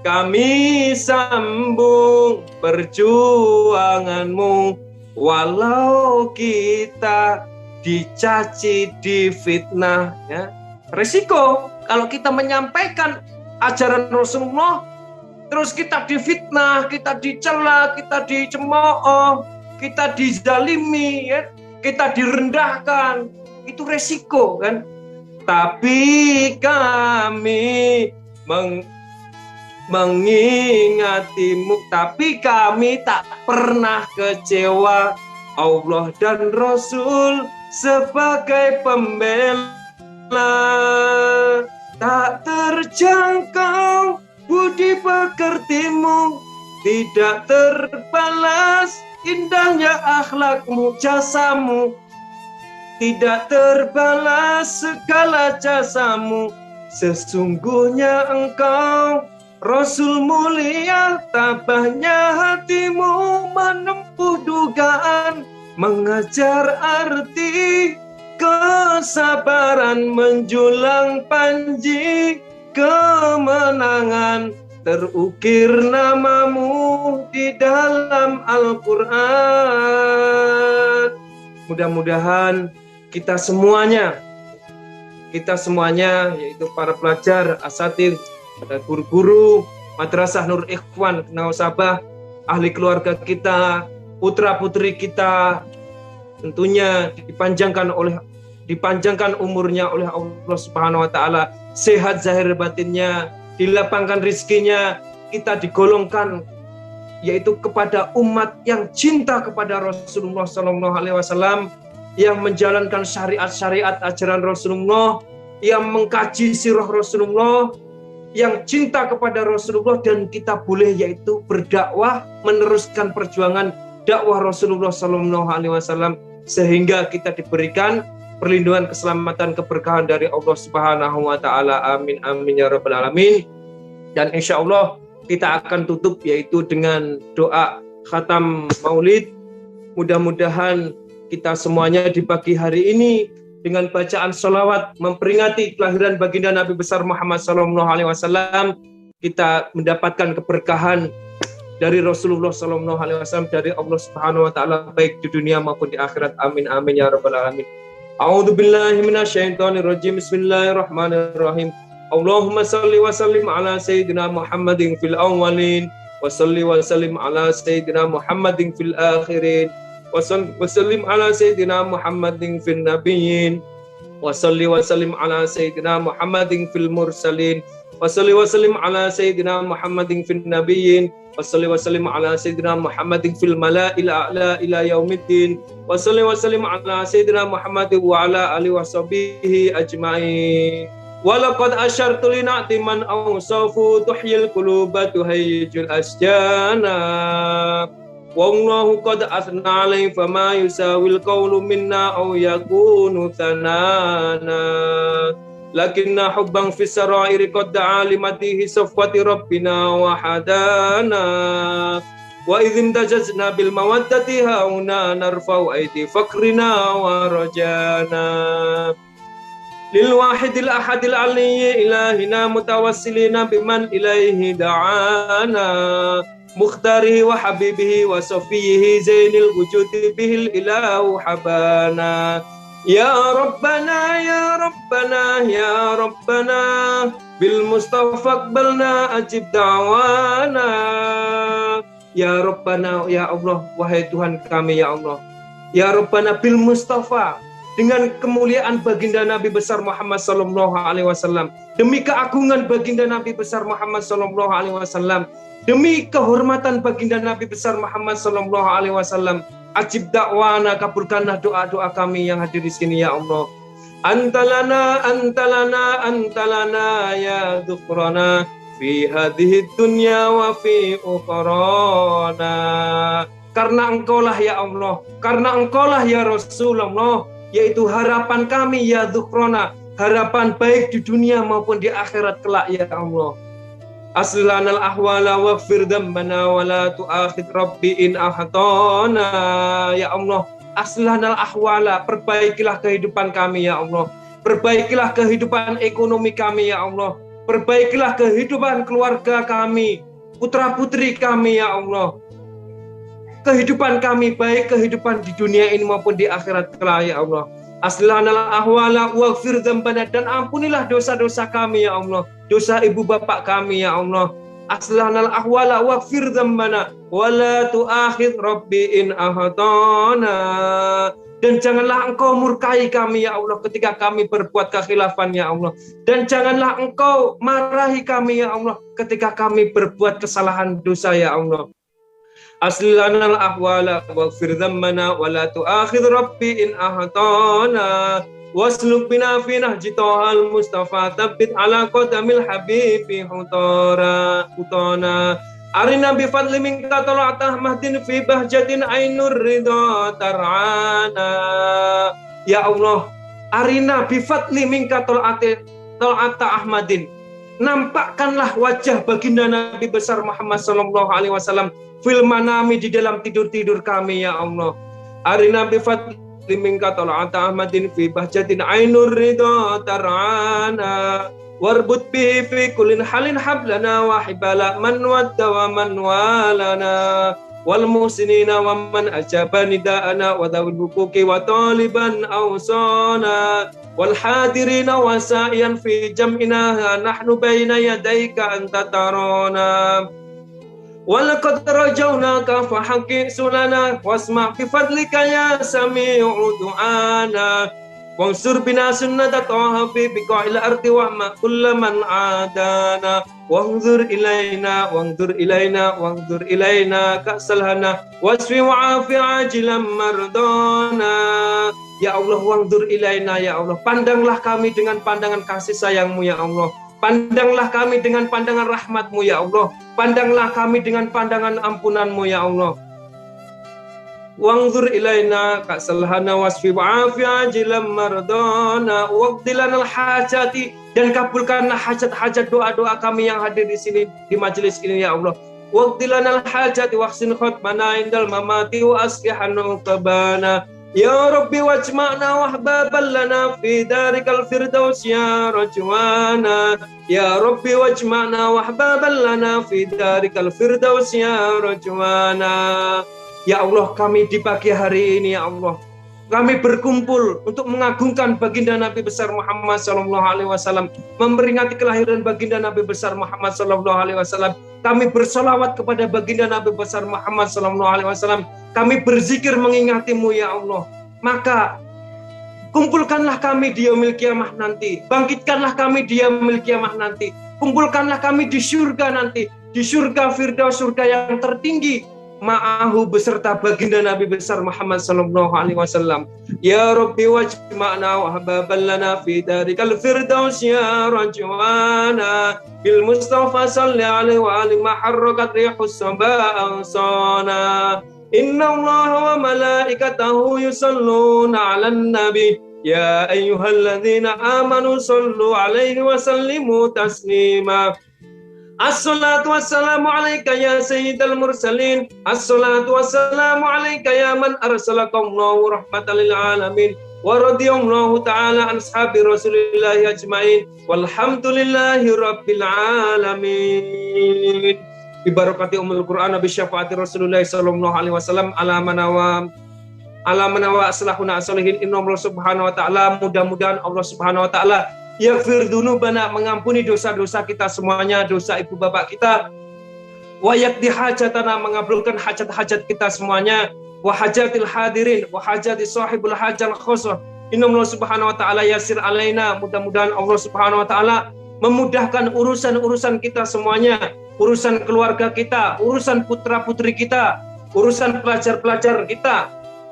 Kami sambung perjuanganmu, walau kita dicaci, difitnah. Ya. Resiko kalau kita menyampaikan ajaran Rasulullah, terus kita difitnah, kita dicela, kita dicemooh, kita dizalimi, ya, kita direndahkan, itu resiko kan. Tapi kami mengingatimu, tapi kami tak pernah kecewa. Allah dan Rasul sebagai pembela, tak terjangkau budi pekertimu, tidak terbalas indahnya akhlakmu, jasamu, tidak terbalas segala jasamu. Sesungguhnya engkau Rasul mulia, tabahnya hatimu menempuh dugaan, mengejar arti kesabaran, menjulang panji kemenangan, terukir namamu di dalam Al-Quran. Mudah-mudahan kita semuanya yaitu para pelajar, asatidz, guru-guru Madrasah Nur Ikhwan Nawasabah, ahli keluarga kita, putra-putri kita, tentunya dipanjangkan umurnya oleh Allah Subhanahu wa taala, sehat zahir batinnya, dilapangkan rizkinya, kita digolongkan yaitu kepada umat yang cinta kepada Rasulullah sallallahu alaihi wasallam, yang menjalankan syariat-syariat ajaran Rasulullah, yang mengkaji sirah Rasulullah, yang cinta kepada Rasulullah, dan kita boleh yaitu berdakwah, meneruskan perjuangan dakwah Rasulullah sallallahu alaihi wasallam, sehingga kita diberikan perlindungan, keselamatan, keberkahan dari Allah Subhanahu wa taala. Amin amin ya rabbal alamin. Dan insya Allah kita akan tutup yaitu dengan doa khatam Maulid. Mudah-mudahan kita semuanya di pagi hari ini dengan bacaan sholawat memperingati kelahiran baginda Nabi besar Muhammad SAW, kita mendapatkan keberkahan dari Rasulullah SAW, dari Allah Subhanahu Wa Taala, baik di dunia maupun di akhirat. Amin amin ya rabbal alamin. A'udzu billahi minasyaitonir rajim. Bismillahirrahmanirrahim. Allahumma salli wa sallim ala sayyidina Muhammadin fil awwalin, wa salli wa sallim ala sayyidina Muhammadin fil akhirin, وسلم على سيدنا محمد في النبيين وصل وسلم على سيدنا محمد في المرسلين وصل وسلم على سيدنا محمد في النبيين وصل وسلم على سيدنا محمد في الملائكة الأعلى إلى يوم الدين وصل وسلم على سيدنا محمد وعلى آله وصحبه أجمعين. ولقد أشرت لنعت من أوصاف تحيي القلوب تهيج الأشجان Wallahu qad athna alaihi fama yusawil qawlu minna aw yakunu thanana lakinna hubban fi sarairi qad alimatihi safwati rabbina wa hadana wa idhim tajazna bil mawaddati hauna narfa'u aidi fakrina wa rajana lil wahidil ahadil aliyyi ilahina mutawassilina biman ilaihi da'ana mukhtarihi wa habibihi wa safiyihi zainil wujudi bihil ilahu habana ya rabbana ya rabbana ya rabbana bil mustafa aqbalna ajib da'wana ya rabbana ya Allah, wahai Tuhan kami ya Allah, ya rabbana bil mustafa, dengan kemuliaan baginda Nabi besar Muhammad sallallahu alaihi wasallam, demi keagungan baginda Nabi besar Muhammad sallallahu alaihi wasallam, demi kehormatan baginda Nabi besar Muhammad sallallahu alaihi wasallam, ajib dakwana, kabulkanlah doa-doa kami yang hadir di sini ya Allah. Antalana antalana antalana ya dzukrana fi hadhihi dunya wa fi ukhrana. Karena engkaulah ya Allah, karena engkaulah ya Rasulullah, yaitu harapan kami ya dzukrana, harapan baik di dunia maupun di akhirat kelak ya Allah. Aslanal ahwala waghfir dzambana wa la tu'akhid rabbi in ahtana. Ya Allah, aslanal ahwala, perbaikilah kehidupan kami ya Allah, perbaikilah kehidupan ekonomi kami ya Allah, perbaikilah kehidupan keluarga kami, putra putri kami ya Allah, kehidupan kami baik kehidupan di dunia ini maupun di akhirat kelak ya Allah. Aslanal ahwala waghfir dzambana, dan ampunilah dosa-dosa kami ya Allah, dosa ibu bapak kami ya Allah. Aslanal ahwala waghfir dzambana wa la tu'akhid rabbi in ahtana, dan janganlah engkau murkai kami ya Allah ketika kami berbuat kekhilafan ya Allah, dan janganlah engkau marahi kami ya Allah ketika kami berbuat kesalahan dosa ya Allah. Aslanal ahwala waghfir dzambana wa la tu'akhid rabbi in ahtana wasluk bina fi nahji tohal mustafa tabbit ala qadamil habibi hutana arina bi fadli minka tala'atah mahdin fi bahjatin ainur ridha tar'ana. Ya Allah, arina bi fadli minka tala'ata ahmadin, nampakkanlah wajah baginda Nabi besar Muhammad sallallahu alaihi wasallam fil manami, di dalam tidur-tidur kami ya Allah. Arina bi fadli minka tala'ata ahmadin fi bahjatin ainur ridha tar'ana warbut bihi fi kullin halin hablana wa hibala man wadda wa man walana wal muhsinina wa man ajaba nida'ana wa dhawil huquqi wa taliban awsana wal hadirina wa sa'iyan fi jam'ina nahnu baina yadayka anta tarana. Walaqad rajawnaka fahaqi sulana wasma' fi fadlika ya sami'u du'ana wansur bina sunnata taha fi biqa'il ardi wa ma kullaman adana wanzur ilaina ka'salhana wasfi wa'afi ajilan mardana. Ya Allah, wanzur ilaina ya Allah, pandanglah kami dengan pandangan kasih sayangmu ya Allah, pandanglah kami dengan pandangan rahmatmu ya Allah, pandanglah kami dengan pandangan ampunanmu ya Allah. Wanzur ilaina ka'salhana wasfi wa'afi ajilan mardana waqdilanal hajati, dan kabulkanlah hajat-hajat doa-doa kami yang hadir di sini di majelis ini ya Allah. Waqdilanal hajati wahsin khutbana indal mamati wa aslihanu qabana. Ya Rabbi wajma'na wahbaban lana fi darikal firdaus ya rajwana. Ya Rabbi wajma'na wahbaban lana fi darikal firdaus ya rajwana. Ya Allah, kami di pagi hari ini ya Allah, kami berkumpul untuk mengagungkan baginda Nabi besar Muhammad sallallahu alaihi wasallam, memperingati kelahiran baginda Nabi besar Muhammad sallallahu alaihi wasallam. Kami bersolawat kepada baginda Nabi besar Muhammad sallallahu alaihi wasallam. Kami berzikir mengingatimu ya Allah. Maka kumpulkanlah kami di yaumil qiyamah nanti, bangkitkanlah kami di yaumil qiyamah nanti, kumpulkanlah kami di surga nanti, di surga firdaus, surga yang tertinggi, ma'ahu beserta baginda Nabi besar Muhammad sallallahu alaihi wasallam. Ya Rabbi wajma'na wa hababan lana fi darikal firdaus ya rajwana bil mustafa salli alaihi wa ali maharrakat rihus sabaa ansana. Inna allaha wa malaikatahu yusalluna 'alan nabi ya ayyuhalladzina amanu sallu alaihi wa sallimu taslima. Assalatu wassalamu alaika ya sayyidal mursalin. Assalatu wassalamu alaika ya man arsalakallahu rahmatan lil alamin. Wa radiyallahu ta'ala an ashabi rasulillahi ajmain. Walhamdulillahi rabbil alamin. Bibarakati umul Qur'an bi syafaati Rasulullah sallallahu alaihi wasallam ala manawa aslahuna asalihin. Inna Allah subhanahu wa ta'ala, mudah-mudahan Allah subhanahu wa ta'ala yaghfir dzunubana, mengampuni dosa-dosa kita semuanya, dosa ibu bapak kita. Wa yaqdi hajatana, mengabulkan hajat-hajat kita semuanya. Wa hajatil hadirin wa hajati sahibul hajal khosoh, Innallaha subhanahu wa ta'ala yasir alaina. Mudah-mudahan Allah subhanahu wa ta'ala memudahkan urusan-urusan kita semuanya, urusan keluarga kita, urusan putra-putri kita, urusan pelajar-pelajar kita,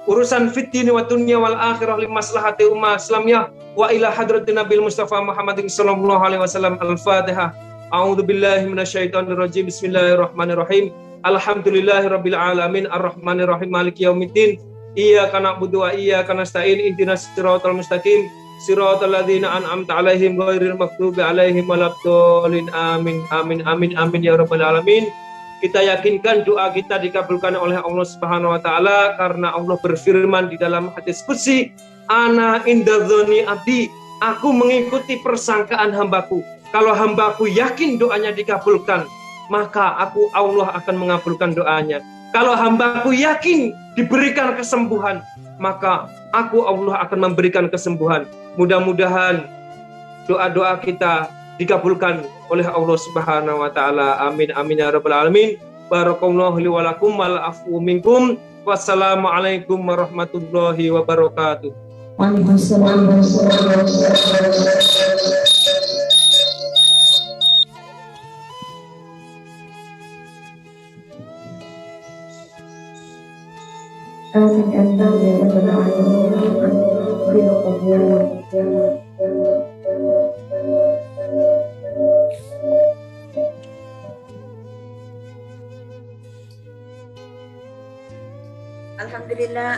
urusan fiddini wa dunya wal akhirah limaslahati ummah islamiyah wa ila hadratin Nabil Mustafa Muhammadin sallallahu alaihi wasallam. Al-Fatihah. A'udzu billahi minasyaitonir rajim. Bismillahirrahmanirrahim. Alhamdulillahirabbil alamin arrahmanir rahim maliki yaumiddin. Iyyaka na'budu wa iyyaka nasta'in ihdinas siratal mustaqim siratal ladzina an'amta 'alaihim ghairil maghdubi 'alaihim waladdallin. Amin amin amin amin ya rabbal alamin. Kita yakinkan doa kita dikabulkan oleh Allah Subhanahu wa taala karena Allah berfirman di dalam hadis qudsi, ana inda dzanni abdi, aku mengikuti persangkaan hambaku. Kalau hambaku yakin doanya dikabulkan, maka aku Allah akan mengabulkan doanya. Kalau hambaku yakin diberikan kesembuhan, maka aku Allah akan memberikan kesembuhan. Mudah-mudahan doa-doa kita dikabulkan oleh Allah Subhanahu wa taala. Amin amin ya rabbal alamin. Barakallahu li wa lakum wal afwu minkum. Wassalamualaikum warahmatullahi wabarakatuh. Waalaikumsalam warahmatullahi wabarakatuh. Amin amin ya rabbal alamin. Bil qabul. Alhamdulillah,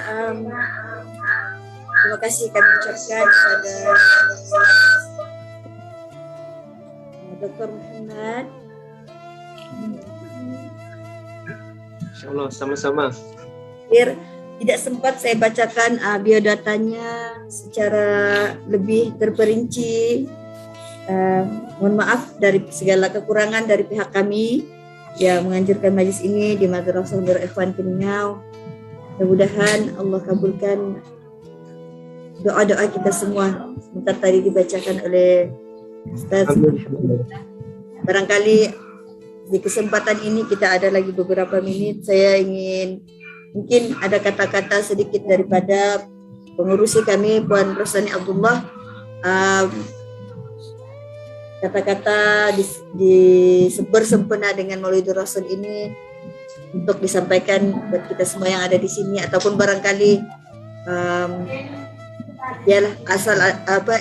terima kasih kami ucapkan kepada Dr. Muhammad. Insyaallah sama-sama. Tidak sempat saya bacakan biodatanya secara lebih terperinci. Mohon maaf dari segala kekurangan dari pihak kami yang menganjurkan majlis ini di Madrasah Nurul Ikhwan Kuningan. Mudah-mudahan Allah kabulkan doa-doa kita semua. Sebentar tadi dibacakan oleh Ustaz. Barangkali di kesempatan ini kita ada lagi beberapa menit. Saya ingin mungkin ada kata-kata sedikit daripada pengurusi kami Puan Rosani Abdullah, kata-kata bersempena dengan Maulidur Rasul ini untuk disampaikan buat kita semua yang ada di sini, ataupun barangkali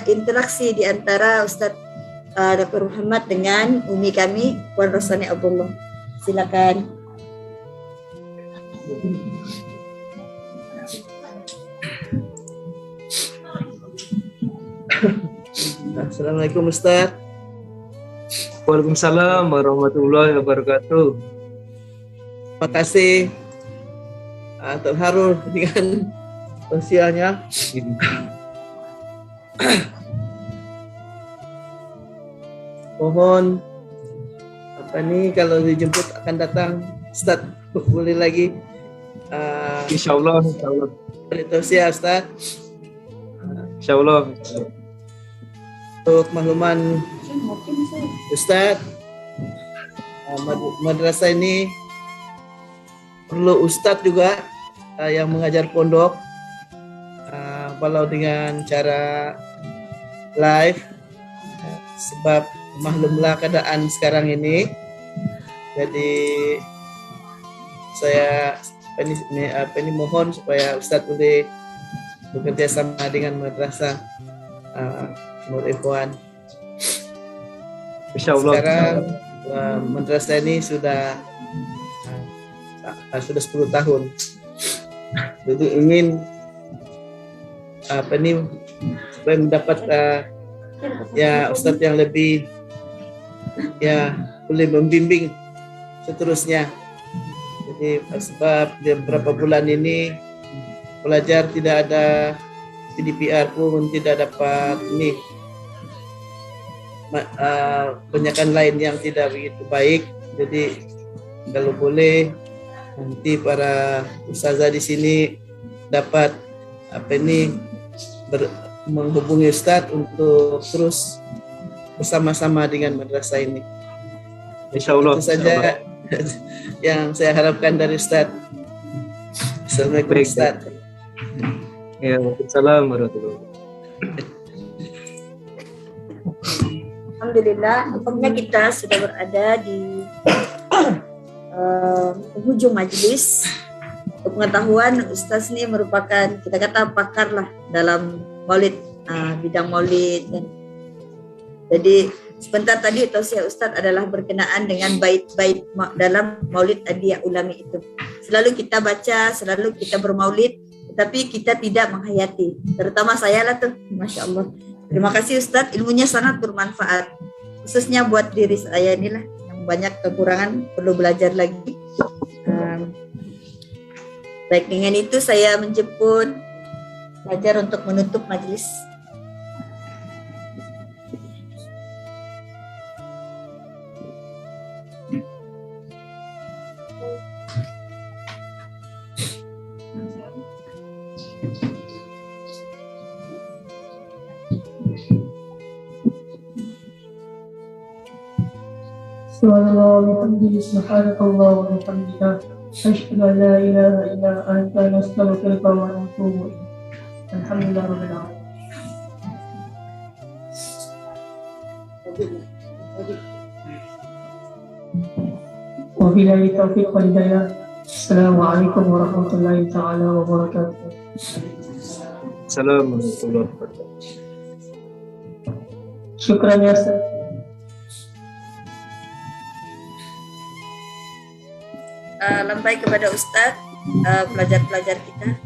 interaksi di antara Ustaz Dr. Muhammad dengan umi kami Puan Rosani Abdullah. Silakan. Assalamualaikum Ustaz. Waalaikumsalam warahmatullahi wabarakatuh. Terima kasih terharu dengan usianya. Mohon kalau dijemput akan datang Ustaz, boleh lagi. Insyaallah. Tausiah Ustaz. Insyaallah. Untuk makluman Ustaz, madrasah ini perlu Ustaz juga yang mengajar pondok, walau dengan cara live, sebab maklumlah keadaan sekarang ini. Jadi saya mohon supaya Ustaz boleh bekerja sama dengan madrasah Nurul Ikhwan. Insyaallah. Sekarang madrasah ini sudah 10 tahun. Jadi ingin supaya mendapat Ustaz yang lebih boleh membimbing seterusnya. Jadi sebab di beberapa bulan ini pelajar tidak ada PDPR pun tidak dapat penyakan lain yang tidak begitu baik. Jadi kalau boleh nanti para ustazah di sini dapat menghubungi Ustaz untuk terus bersama-sama dengan madrasah ini. Insyaallah. Itu saja yang saya harapkan dari Ustaz. Assalamualaikum Ustaz. Ya, waalaikumsalam warahmatullahi wabarakatuh. Alhamdulillah, umpamanya kita sudah berada di penghujung majelis. Untuk pengetahuan, Ustaz ini merupakan kita kata pakar lah dalam maulid, bidang maulid. Dan jadi sebentar tadi tausiah Ustaz adalah berkenaan dengan bait-bait dalam maulid Adiyah Ulami itu. Selalu kita baca, selalu kita bermaulid, tetapi kita tidak menghayati. Terutama saya lah tuh, Masya Allah. Terima kasih Ustaz, ilmunya sangat bermanfaat. Khususnya buat diri saya inilah yang banyak kekurangan, perlu belajar lagi. Baik, dengan itu saya menjemput pelajar untuk menutup majelis. Subhanallah wa bihamdika asyhadu an la ilaha illa anta nastaghfiruka wa natubu ilaik. Alhamdulillah rabbil alamin. Wabillahi taufiq wal hidayah. Assalamualaikum warahmatullahi taala wabarakatuh. Assalamualaikum warahmatullahi wabarakatuh. Syukran ya Ustaz. Lampai kepada Ustaz, pelajar-pelajar kita.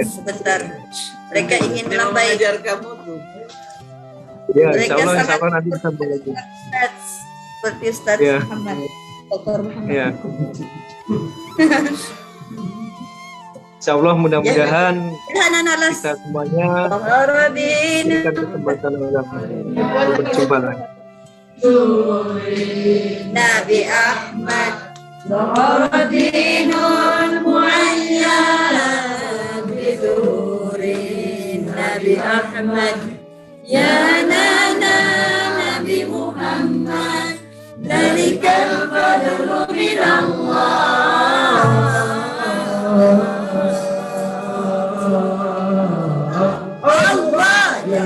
Sebentar, mereka ingin melambai. Mengajar kamu tuh. Ya, Mereka insya Allah sangat nanti sampai lagi. Ustaz, seperti Ustaz Ya. Muhammad, Dr. Muhammad. Ya. Insya Allah mudah-mudahan Anak-anak kita semuanya Baharodin berikan kesempatan dalam berjumpa lagi. Nabi Ahmad Baharodinul mu'ayyala bizuhurin Nabi Ahmad Ya nana Nabi Muhammad Dalikal fadlu minallah Allah ya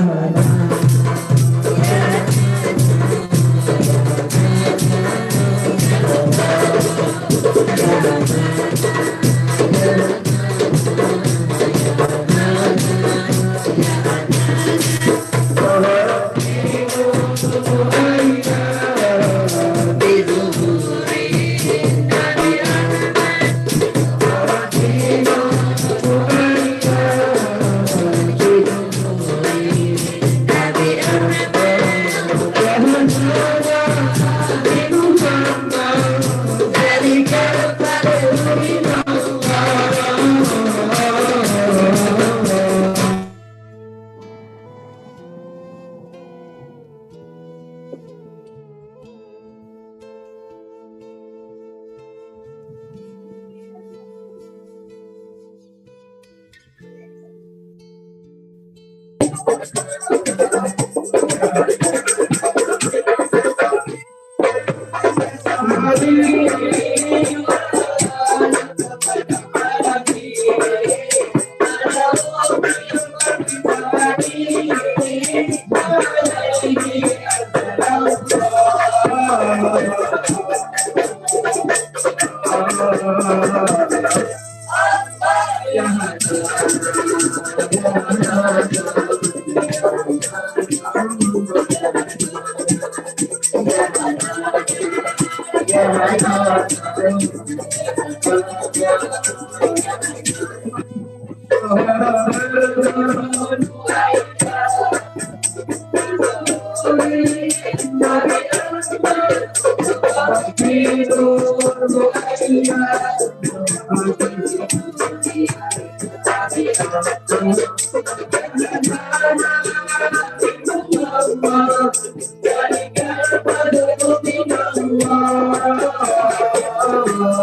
Allah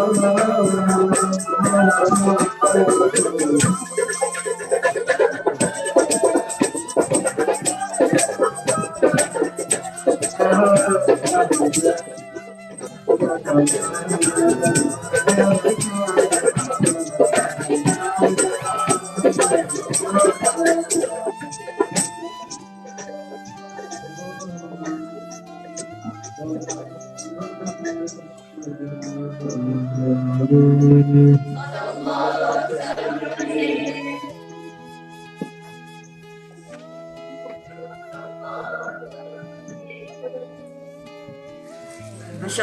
Masya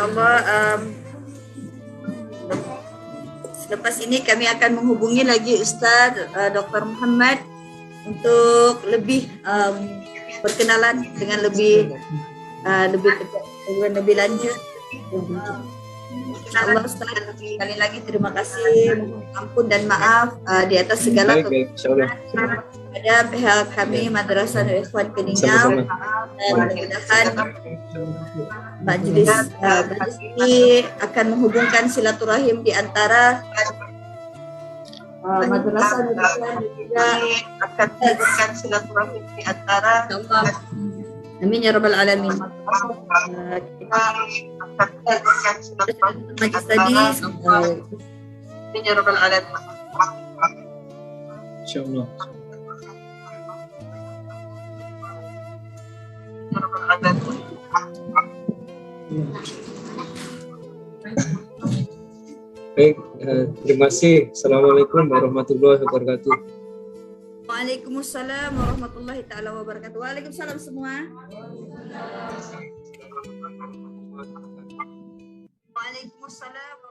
Allah. Selepas ini kami akan menghubungi lagi Ustaz Dr. Muhammad untuk lebih berkenalan dengan lebih lanjut. InsyaAllah Ustaz, sekali lagi terima kasih, mohon ampun dan maaf di atas segala kekurangan pada pihak kami Madrasah Nurul Ikhwan Keningau, dan mudah-mudahan majlis ini akan menghubungkan silaturahim di antara Madrasah Nurul Ikhwan dan juga akan menghubungkan silaturahim di antara Amin ya rabbal alamin. Majlis tadi Amin ya rabbal alamin. Insyaallah. Baik, terima kasih. Assalamualaikum warahmatullahi wabarakatuh. Waalaikumsalam warahmatullahi taala wabarakatuh. Waalaikumsalam semua. Waalaikumsalam.